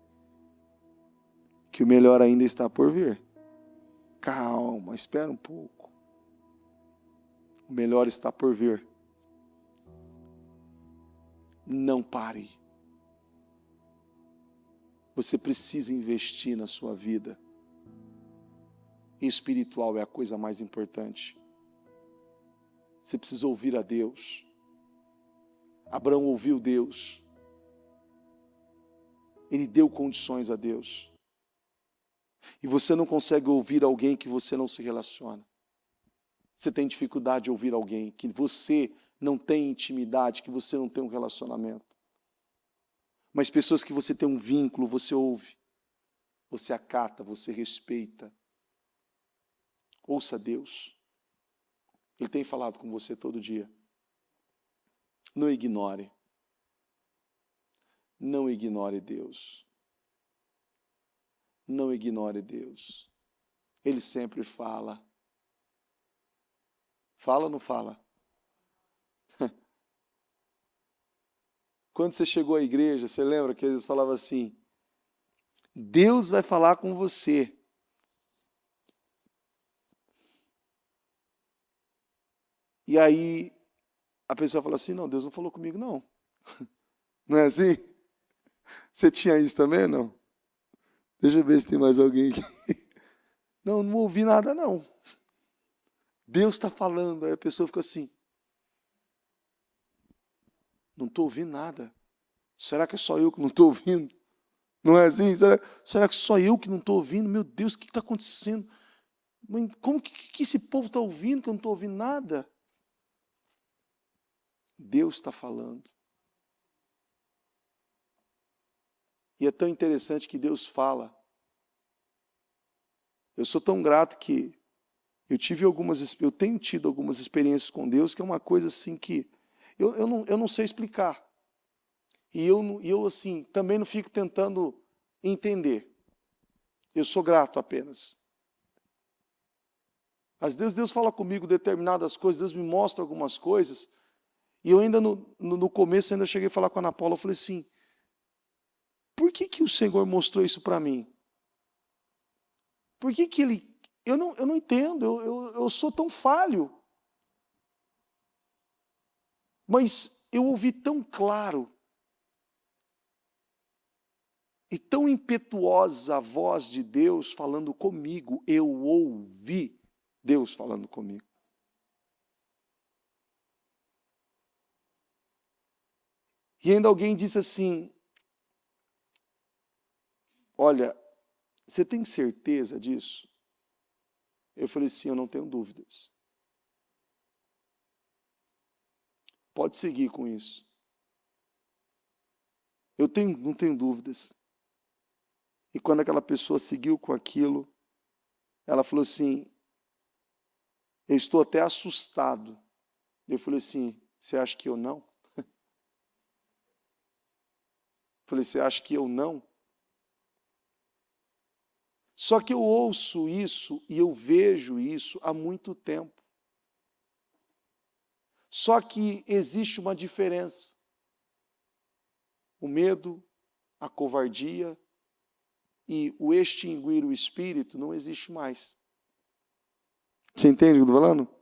Speaker 1: que o melhor ainda está por vir. Calma, espera um pouco. O melhor está por vir. Não pare. Você precisa investir na sua vida. Espiritual é a coisa mais importante. Você precisa ouvir a Deus. Abraão ouviu Deus. Ele deu condições a Deus. E você não consegue ouvir alguém que você não se relaciona. Você tem dificuldade de ouvir alguém que você não tem intimidade, que você não tem um relacionamento. Mas pessoas que você tem um vínculo, você ouve. Você acata, você respeita. Ouça Deus. Ele tem falado com você todo dia. Não ignore. Não ignore Deus. Não ignore Deus. Ele sempre fala. Fala ou não fala? Quando você chegou à igreja, você lembra que eles falavam assim, Deus vai falar com você. E aí, a pessoa fala assim, não, Deus não falou comigo, não. Não é assim? Você tinha isso também, não? Deixa eu ver se tem mais alguém aqui. Não ouvi nada, não. Deus está falando. Aí a pessoa fica assim. Não estou ouvindo nada. Será que é só eu que não estou ouvindo? Não é assim? Será que só eu que não estou ouvindo? Meu Deus, o que está acontecendo? Como que esse povo está ouvindo que eu não estou ouvindo nada? Deus está falando. E é tão interessante que Deus fala. Eu sou tão grato que eu tenho tido algumas experiências com Deus, que é uma coisa assim que eu não sei explicar. E eu assim, também não fico tentando entender. Eu sou grato apenas. Às vezes Deus fala comigo determinadas coisas, Deus me mostra algumas coisas, e eu ainda no começo ainda cheguei a falar com a Ana Paula, eu falei assim, por que o Senhor mostrou isso para mim? Por que Ele... Eu não entendo, eu sou tão falho. Mas eu ouvi tão claro E tão impetuosa a voz de Deus falando comigo, eu ouvi Deus falando comigo. E ainda alguém disse assim, olha, você tem certeza disso? Eu falei, sim, eu não tenho dúvidas. Pode seguir com isso. Não tenho dúvidas. E quando aquela pessoa seguiu com aquilo, ela falou assim, eu estou até assustado. Eu falei assim, você acha que eu não? Eu falei, você acha que eu não? Só que eu ouço isso e eu vejo isso há muito tempo. Só que existe uma diferença. O medo, a covardia e o extinguir o espírito não existe mais. Você entende o que eu estou falando?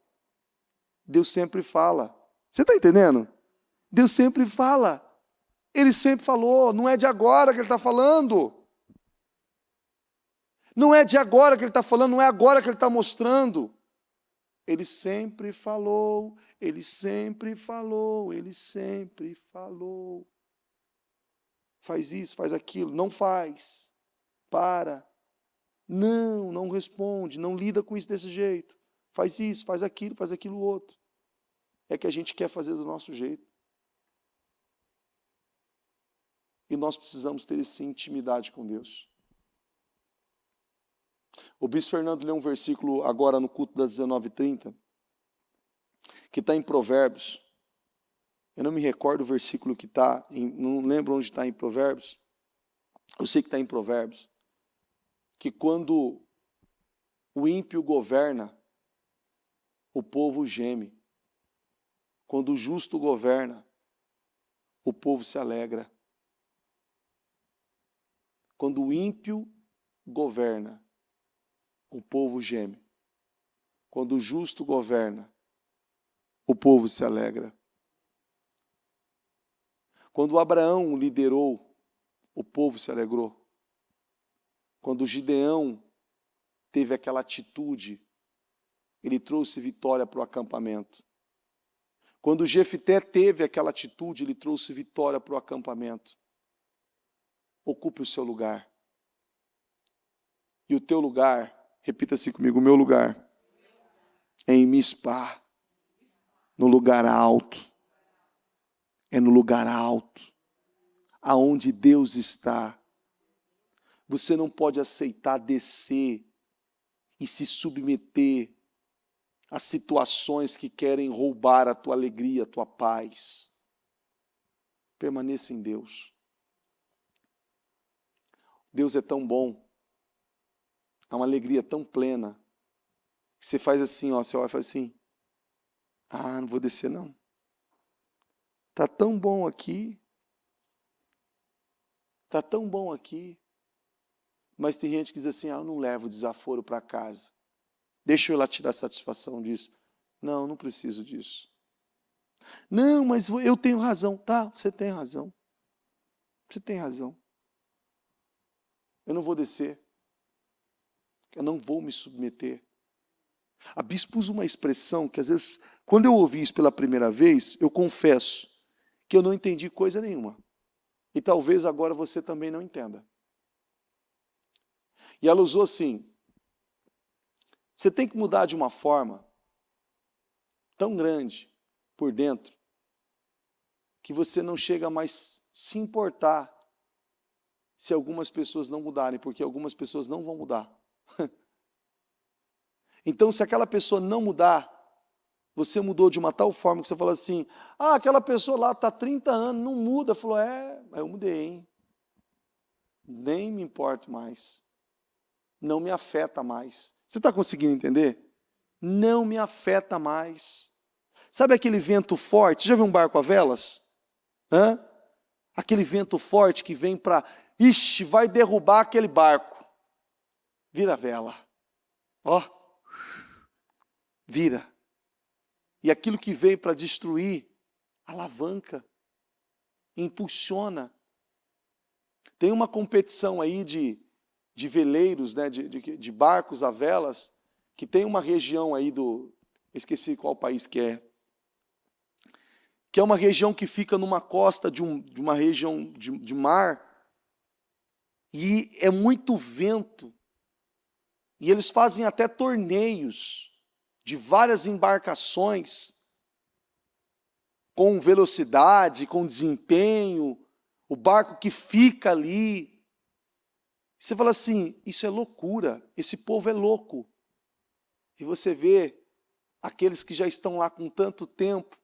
Speaker 1: Deus sempre fala. Você está entendendo? Deus sempre fala. Ele sempre falou, não é de agora que ele está falando. Não é de agora que ele está falando, não é agora que ele está mostrando. Ele sempre falou, ele sempre falou, ele sempre falou. Faz isso, faz aquilo, não faz. Para. Não responde, não lida com isso desse jeito. Faz isso, faz aquilo outro. É que a gente quer fazer do nosso jeito. E nós precisamos ter essa intimidade com Deus. O bispo Fernando leu um versículo agora no culto das 19h30, que está em Provérbios. Eu não me recordo o versículo que está, não lembro onde está em Provérbios. Eu sei que está em Provérbios. Que quando o ímpio governa, o povo geme. Quando o justo governa, o povo se alegra. Quando o ímpio governa, o povo geme. Quando o justo governa, o povo se alegra. Quando Abraão liderou, o povo se alegrou. Quando Gideão teve aquela atitude, ele trouxe vitória para o acampamento. Quando Jefté teve aquela atitude, ele trouxe vitória para o acampamento. Ocupe o seu lugar. E o teu lugar, repita-se comigo, o meu lugar é em Mispá, no lugar alto. É no lugar alto, aonde Deus está. Você não pode aceitar descer e se submeter a situações que querem roubar a tua alegria, a tua paz. Permaneça em Deus. Deus é tão bom. Há uma alegria tão plena. Que você faz assim, ó, você olha e faz assim. Ah, não vou descer não. Tá tão bom aqui. Tá tão bom aqui. Mas tem gente que diz assim, eu não levo desaforo para casa. Deixa eu lá tirar satisfação disso. Não preciso disso. Não, mas eu tenho razão. Tá, você tem razão. Você tem razão. Eu não vou descer. Eu não vou me submeter. A bispo usa uma expressão que às vezes, quando eu ouvi isso pela primeira vez, eu confesso que eu não entendi coisa nenhuma. E talvez agora você também não entenda. E ela usou assim, você tem que mudar de uma forma tão grande por dentro, que você não chega mais se importar se algumas pessoas não mudarem, porque algumas pessoas não vão mudar. Então, se aquela pessoa não mudar, você mudou de uma tal forma que você fala assim, aquela pessoa lá está há 30 anos, não muda. Falou, eu mudei, hein? Nem me importo mais. Não me afeta mais. Você está conseguindo entender? Não me afeta mais. Sabe aquele vento forte? Já viu um barco a velas? Aquele vento forte que vem para... vai derrubar aquele barco. Vira a vela. Vira. E aquilo que veio para destruir, alavanca, impulsiona. Tem uma competição aí de veleiros, né, de barcos a velas, que tem uma região aí esqueci qual país que é uma região que fica numa costa de uma região de mar, e é muito vento, e eles fazem até torneios de várias embarcações, com velocidade, com desempenho, o barco que fica ali. Você fala assim, isso é loucura, esse povo é louco. E você vê aqueles que já estão lá com tanto tempo,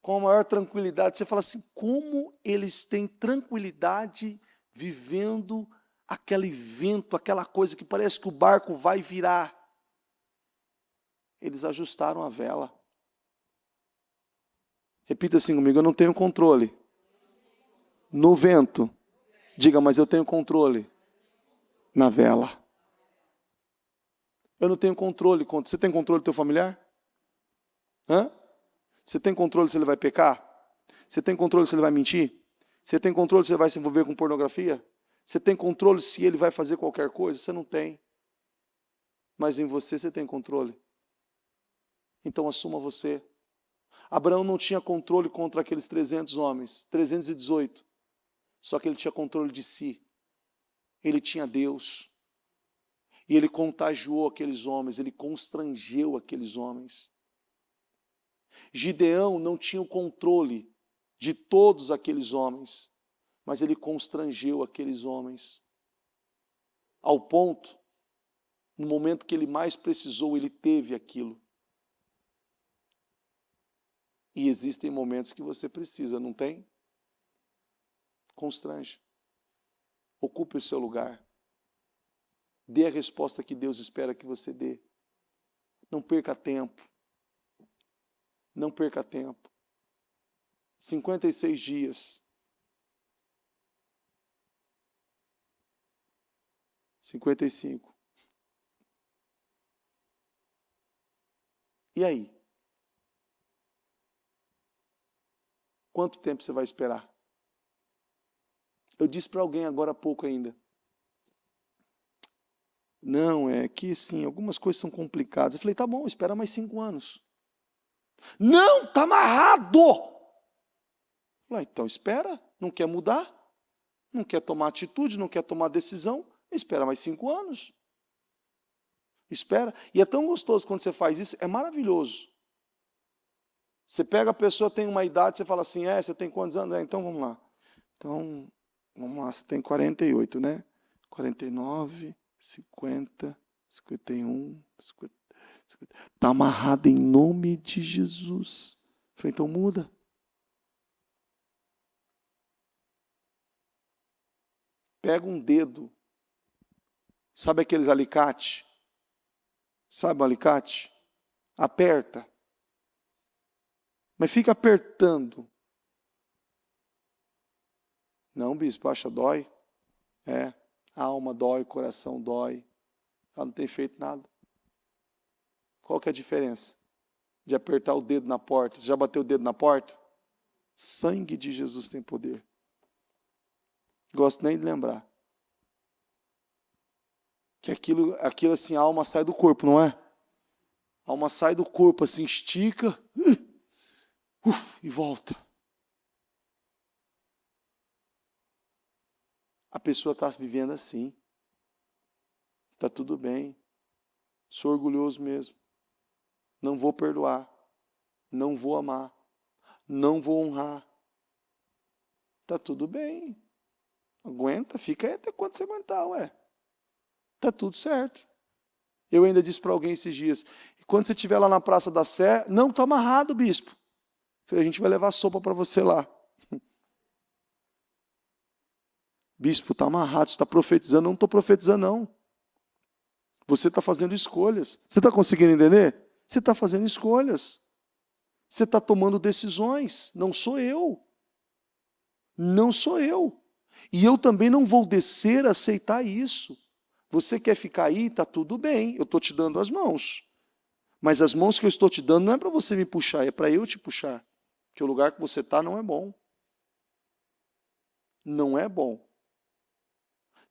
Speaker 1: com a maior tranquilidade, você fala assim, como eles têm tranquilidade vivendo aquele vento, aquela coisa que parece que o barco vai virar. Eles ajustaram a vela. Repita assim comigo, eu não tenho controle no vento. Diga, mas eu tenho controle na vela. Eu não tenho controle. Você tem controle do teu familiar? Hã? Você tem controle se ele vai pecar? Você tem controle se ele vai mentir? Você tem controle se ele vai se envolver com pornografia? Você tem controle se ele vai fazer qualquer coisa? Você não tem. Mas em você tem controle. Então assuma você. Abraão não tinha controle contra aqueles 300 homens, 318. Só que ele tinha controle de si. Ele tinha Deus. E ele contagiou aqueles homens, ele constrangeu aqueles homens. Gideão não tinha o controle de todos aqueles homens, mas ele constrangeu aqueles homens. Ao ponto, no momento que ele mais precisou, ele teve aquilo. E existem momentos que você precisa, não tem? Constrange. Ocupe o seu lugar. Dê a resposta que Deus espera que você dê. Não perca tempo. Não perca tempo. 56 dias. 55. E aí? Quanto tempo você vai esperar? Eu disse para alguém agora há pouco ainda. Não, é que sim, algumas coisas são complicadas. Eu falei, tá bom, espera mais 5 anos. Não, está amarrado. Falei, então espera, não quer mudar? Não quer tomar atitude, não quer tomar decisão? Espera mais 5 anos. Espera. E é tão gostoso quando você faz isso, é maravilhoso. Você pega a pessoa, tem uma idade, você fala assim, você tem quantos anos? Então vamos lá. Então, vamos lá, você tem 48, né? 49, 50, 51, 50. Está amarrado em nome de Jesus. Falei, então muda. Pega um dedo. Sabe aqueles alicate? Sabe o alicate? Aperta. Mas fica apertando. Não, bispo, acha dói? A alma dói, o coração dói. Ela não tem feito nada. Qual que é a diferença de apertar o dedo na porta? Você já bateu o dedo na porta? Sangue de Jesus tem poder. Gosto nem de lembrar. Que aquilo assim, a alma sai do corpo, não é? A alma sai do corpo, assim, estica, e volta. A pessoa está vivendo assim. Está tudo bem. Sou orgulhoso mesmo. Não vou perdoar. Não vou amar. Não vou honrar. Está tudo bem. Aguenta, fica aí até quando você aguentar, Está tudo certo. Eu ainda disse para alguém esses dias, quando você estiver lá na Praça da Sé, não, está amarrado, bispo. A gente vai levar sopa para você lá. Bispo, está amarrado, você está profetizando. Não estou profetizando, não. Você está fazendo escolhas. Você está conseguindo entender? Você está fazendo escolhas. Você está tomando decisões. Não sou eu. Não sou eu. E eu também não vou descer a aceitar isso. Você quer ficar aí? Está tudo bem. Eu estou te dando as mãos. Mas as mãos que eu estou te dando não é para você me puxar, é para eu te puxar. Porque o lugar que você está não é bom. Não é bom.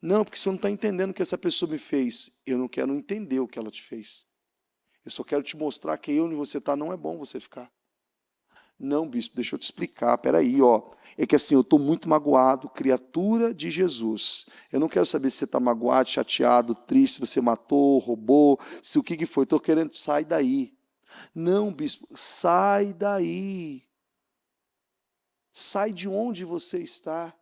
Speaker 1: Não, porque você não está entendendo o que essa pessoa me fez. Eu não quero entender o que ela te fez. Eu só quero te mostrar que aí onde você está não é bom você ficar. Não, bispo, deixa eu te explicar. Peraí, ó. É que assim, eu estou muito magoado, criatura de Jesus. Eu não quero saber se você está magoado, chateado, triste, se você matou, roubou, se o que foi. Estou querendo, sai daí. Não, bispo, sai daí. Sai de onde você está.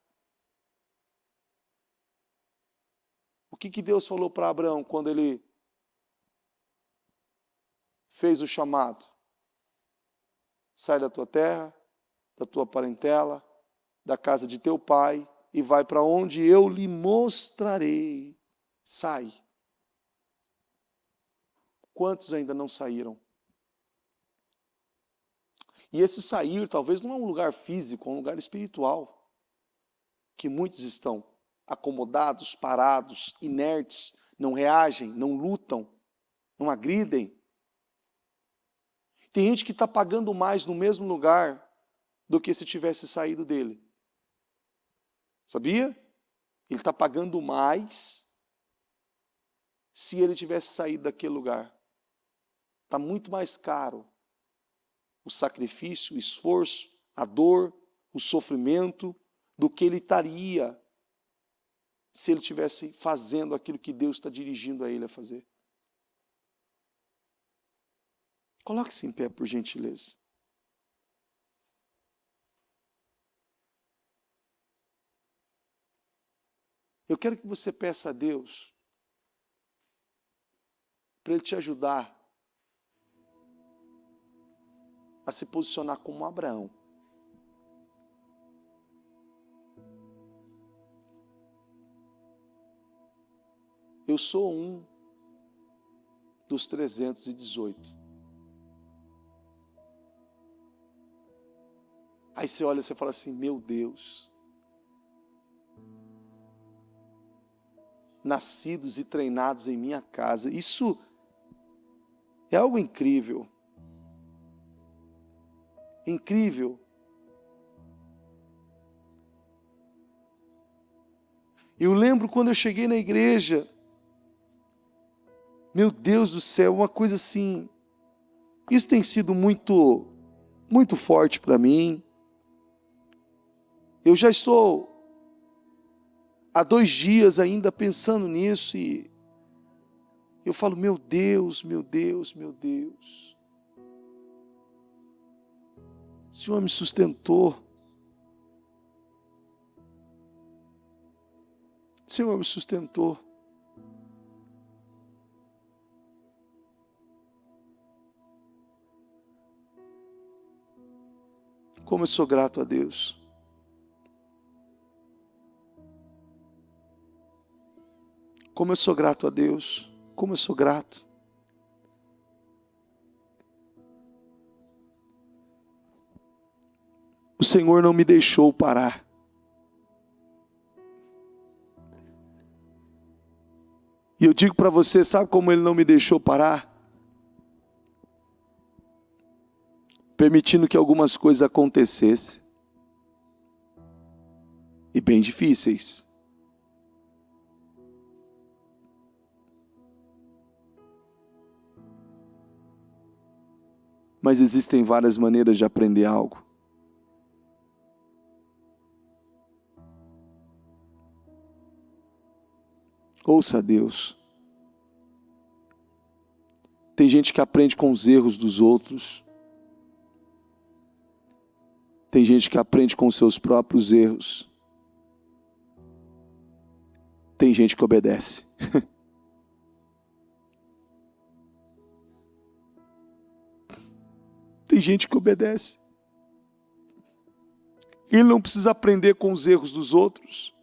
Speaker 1: O que Deus falou para Abraão quando ele fez o chamado? Sai da tua terra, da tua parentela, da casa de teu pai e vai para onde eu lhe mostrarei. Sai. Quantos ainda não saíram? E esse sair talvez não é um lugar físico, é um lugar espiritual. Que muitos estão acomodados, parados, inertes, não reagem, não lutam, não agridem. Tem gente que está pagando mais no mesmo lugar do que se tivesse saído dele. Sabia? Ele está pagando mais se ele tivesse saído daquele lugar. Está muito mais caro o sacrifício, o esforço, a dor, o sofrimento, do que ele estaria se ele estivesse fazendo aquilo que Deus está dirigindo a ele a fazer. Coloque-se em pé, por gentileza. Eu quero que você peça a Deus para Ele te ajudar a se posicionar como Abraão. Eu sou um dos 318. Aí você olha e você fala assim, meu Deus. Nascidos e treinados em minha casa. Isso é algo incrível. Incrível. Eu lembro quando eu cheguei na igreja, meu Deus do céu, uma coisa assim, isso tem sido muito forte para mim. Eu já estou há 2 dias ainda pensando nisso e eu falo, meu Deus, meu Deus, meu Deus. O Senhor me sustentou. O Senhor me sustentou. Como eu sou grato a Deus. Como eu sou grato a Deus. Como eu sou grato. O Senhor não me deixou parar. E eu digo para você, sabe como Ele não me deixou parar? Permitindo que algumas coisas acontecessem. E bem difíceis. Mas existem várias maneiras de aprender algo. Ouça a Deus. Tem gente que aprende com os erros dos outros. Tem gente que aprende com os seus próprios erros. Tem gente que obedece. Tem gente que obedece. Ele não precisa aprender com os erros dos outros.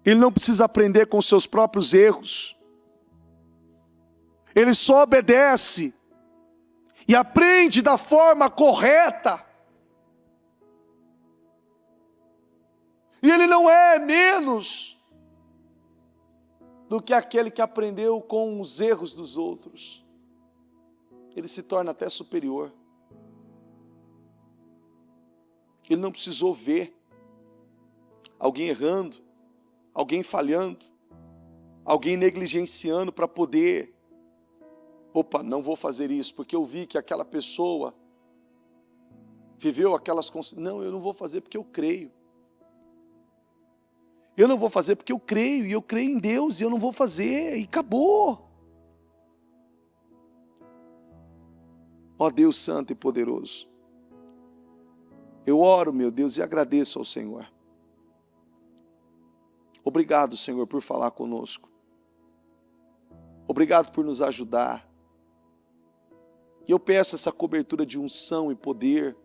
Speaker 1: Ele não precisa aprender com os seus próprios erros. Ele só obedece e aprende da forma correta. E ele não é menos do que aquele que aprendeu com os erros dos outros. Ele se torna até superior. Ele não precisou ver alguém errando alguém falhando, alguém negligenciando para poder, não vou fazer isso, porque eu vi que aquela pessoa viveu aquelas... Não, eu não vou fazer porque eu creio. Eu não vou fazer porque eu creio, e eu creio em Deus, e eu não vou fazer, e acabou. Ó Deus Santo e poderoso, eu oro, meu Deus, e agradeço ao Senhor. Obrigado, Senhor, por falar conosco. Obrigado por nos ajudar. E eu peço essa cobertura de unção e poder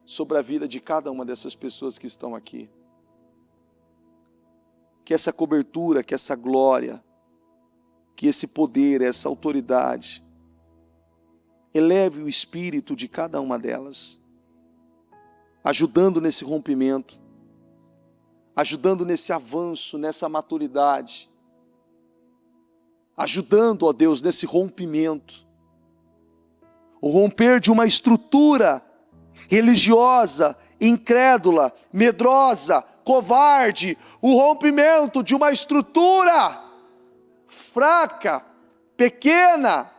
Speaker 1: sobre a vida de cada uma dessas pessoas que estão aqui. Que essa cobertura, que essa glória, que esse poder, essa autoridade, eleve o espírito de cada uma delas, ajudando nesse rompimento, ajudando nesse avanço, nessa maturidade, ajudando, ó Deus, nesse rompimento, o romper de uma estrutura religiosa, incrédula, medrosa, covarde, o rompimento de uma estrutura fraca, pequena,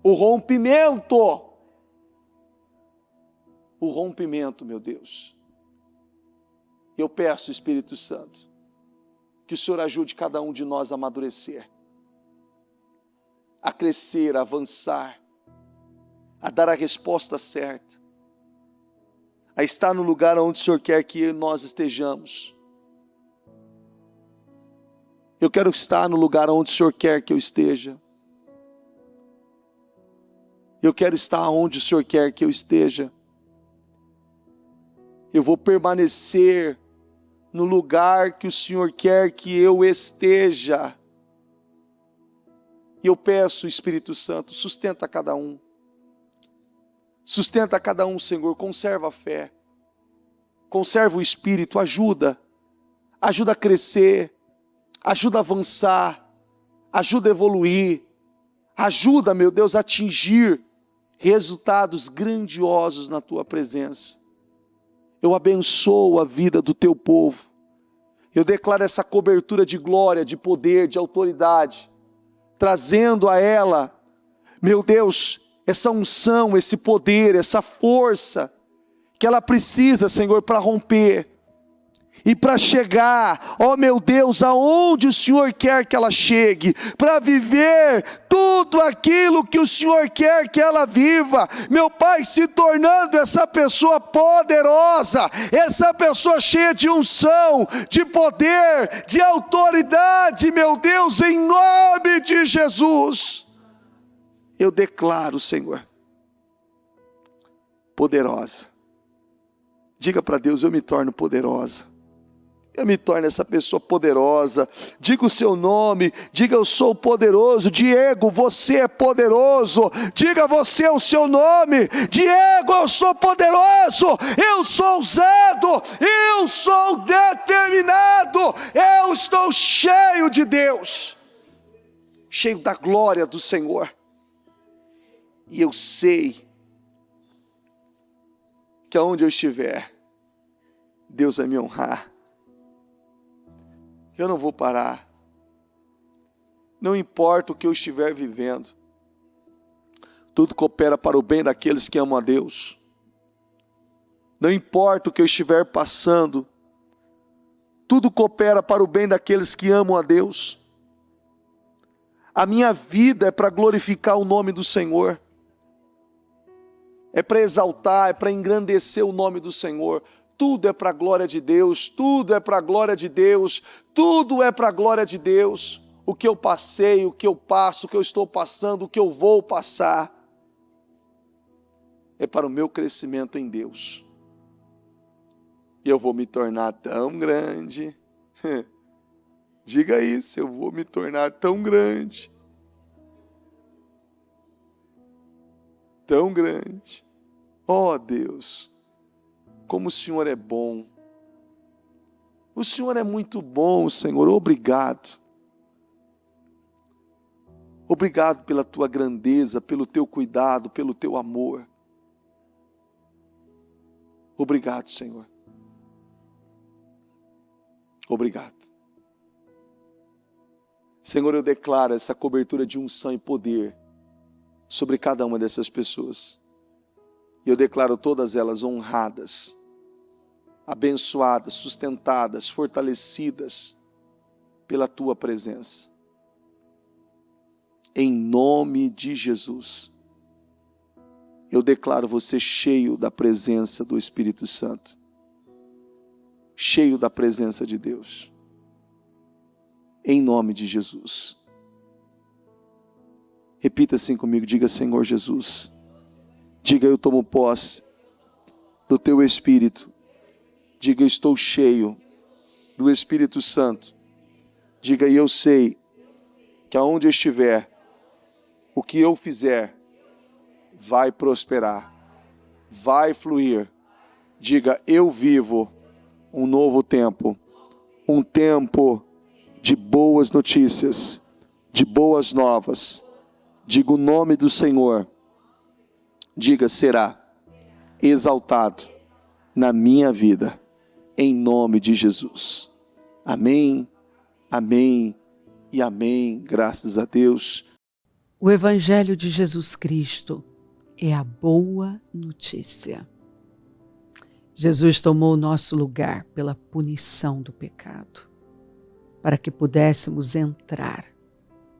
Speaker 1: o rompimento, meu Deus. Eu peço, Espírito Santo, que o Senhor ajude cada um de nós a amadurecer, a crescer, a avançar, a dar a resposta certa, a estar no lugar onde o Senhor quer que nós estejamos. Eu quero estar no lugar onde o Senhor quer que eu esteja. Eu quero estar onde o Senhor quer que eu esteja. Eu vou permanecer no lugar que o Senhor quer que eu esteja. E eu peço, Espírito Santo, sustenta cada um. Sustenta cada um, Senhor, conserva a fé. Conserva o Espírito, ajuda a crescer, ajuda a avançar, ajuda a evoluir, ajuda, meu Deus, a atingir resultados grandiosos na Tua presença. Eu abençoo a vida do Teu povo. Eu declaro essa cobertura de glória, de poder, de autoridade, trazendo a ela, meu Deus, essa unção, esse poder, essa força que ela precisa, Senhor, para romper e para chegar, ó meu Deus, aonde o Senhor quer que ela chegue, para viver tudo aquilo que o Senhor quer que ela viva, meu Pai, se tornando essa pessoa poderosa, essa pessoa cheia de unção, de poder, de autoridade, meu Deus, em nome de Jesus, eu declaro, Senhor, poderosa. Diga para Deus, eu me torno poderosa. Eu me torno essa pessoa poderosa. Diga o seu nome, diga eu sou poderoso. Diego, você é poderoso. Diga você o seu nome. Diego, eu sou poderoso. Eu sou ousado. Eu sou determinado. Eu estou cheio de Deus. Cheio da glória do Senhor. E eu sei que aonde eu estiver, Deus vai me honrar. Eu não vou parar. Não importa o que eu estiver vivendo. Tudo coopera para o bem daqueles que amam a Deus. Não importa o que eu estiver passando. Tudo coopera para o bem daqueles que amam a Deus. A minha vida é para glorificar o nome do Senhor. É para exaltar, é para engrandecer o nome do Senhor. Tudo é para a glória de Deus, tudo é para a glória de Deus, tudo é para a glória de Deus. O que eu passei, o que eu passo, o que eu estou passando, o que eu vou passar, é para o meu crescimento em Deus. E eu vou me tornar tão grande. Diga isso, eu vou me tornar tão grande. Tão grande. Ó Deus, como o Senhor é bom. O Senhor é muito bom, Senhor. Obrigado. Obrigado pela Tua grandeza, pelo Teu cuidado, pelo Teu amor. Obrigado, Senhor. Obrigado. Senhor, eu declaro essa cobertura de unção e poder sobre cada uma dessas pessoas. E eu declaro todas elas honradas, abençoadas, sustentadas, fortalecidas pela tua presença. Em nome de Jesus, eu declaro você cheio da presença do Espírito Santo, cheio da presença de Deus. Em nome de Jesus. Repita assim comigo, diga: Senhor Jesus. Diga: eu tomo posse do teu Espírito. Diga: eu estou cheio do Espírito Santo. Diga: eu sei que aonde eu estiver, o que eu fizer vai prosperar, vai fluir. Diga: eu vivo um novo tempo, um tempo de boas notícias, de boas novas. Diga o nome do Senhor. Diga: será exaltado na minha vida, em nome de Jesus. Amém, amém e amém. Graças a Deus.
Speaker 2: O Evangelho de Jesus Cristo é a boa notícia. Jesus tomou o nosso lugar pela punição do pecado, para que pudéssemos entrar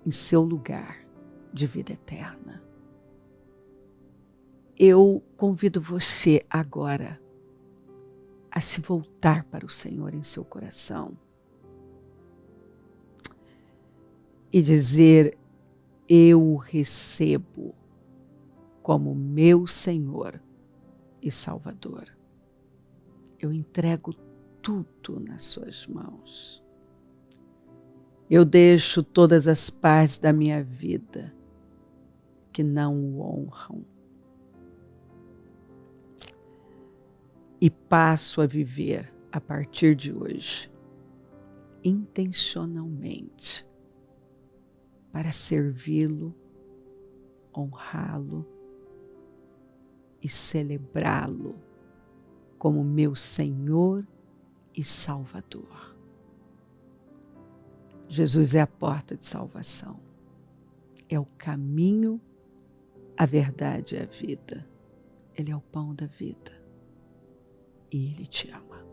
Speaker 2: em seu lugar de vida eterna. Eu convido você agora a se voltar para o Senhor em seu coração e dizer: eu o recebo como meu Senhor e Salvador. Eu entrego tudo nas suas mãos. Eu deixo todas as partes da minha vida que não o honram e passo a viver a partir de hoje intencionalmente para servi-lo, honrá-lo e celebrá-lo como meu Senhor e Salvador. Jesus é a porta de salvação, é o caminho, a verdade e a vida. Ele é o pão da vida e Ele te ama.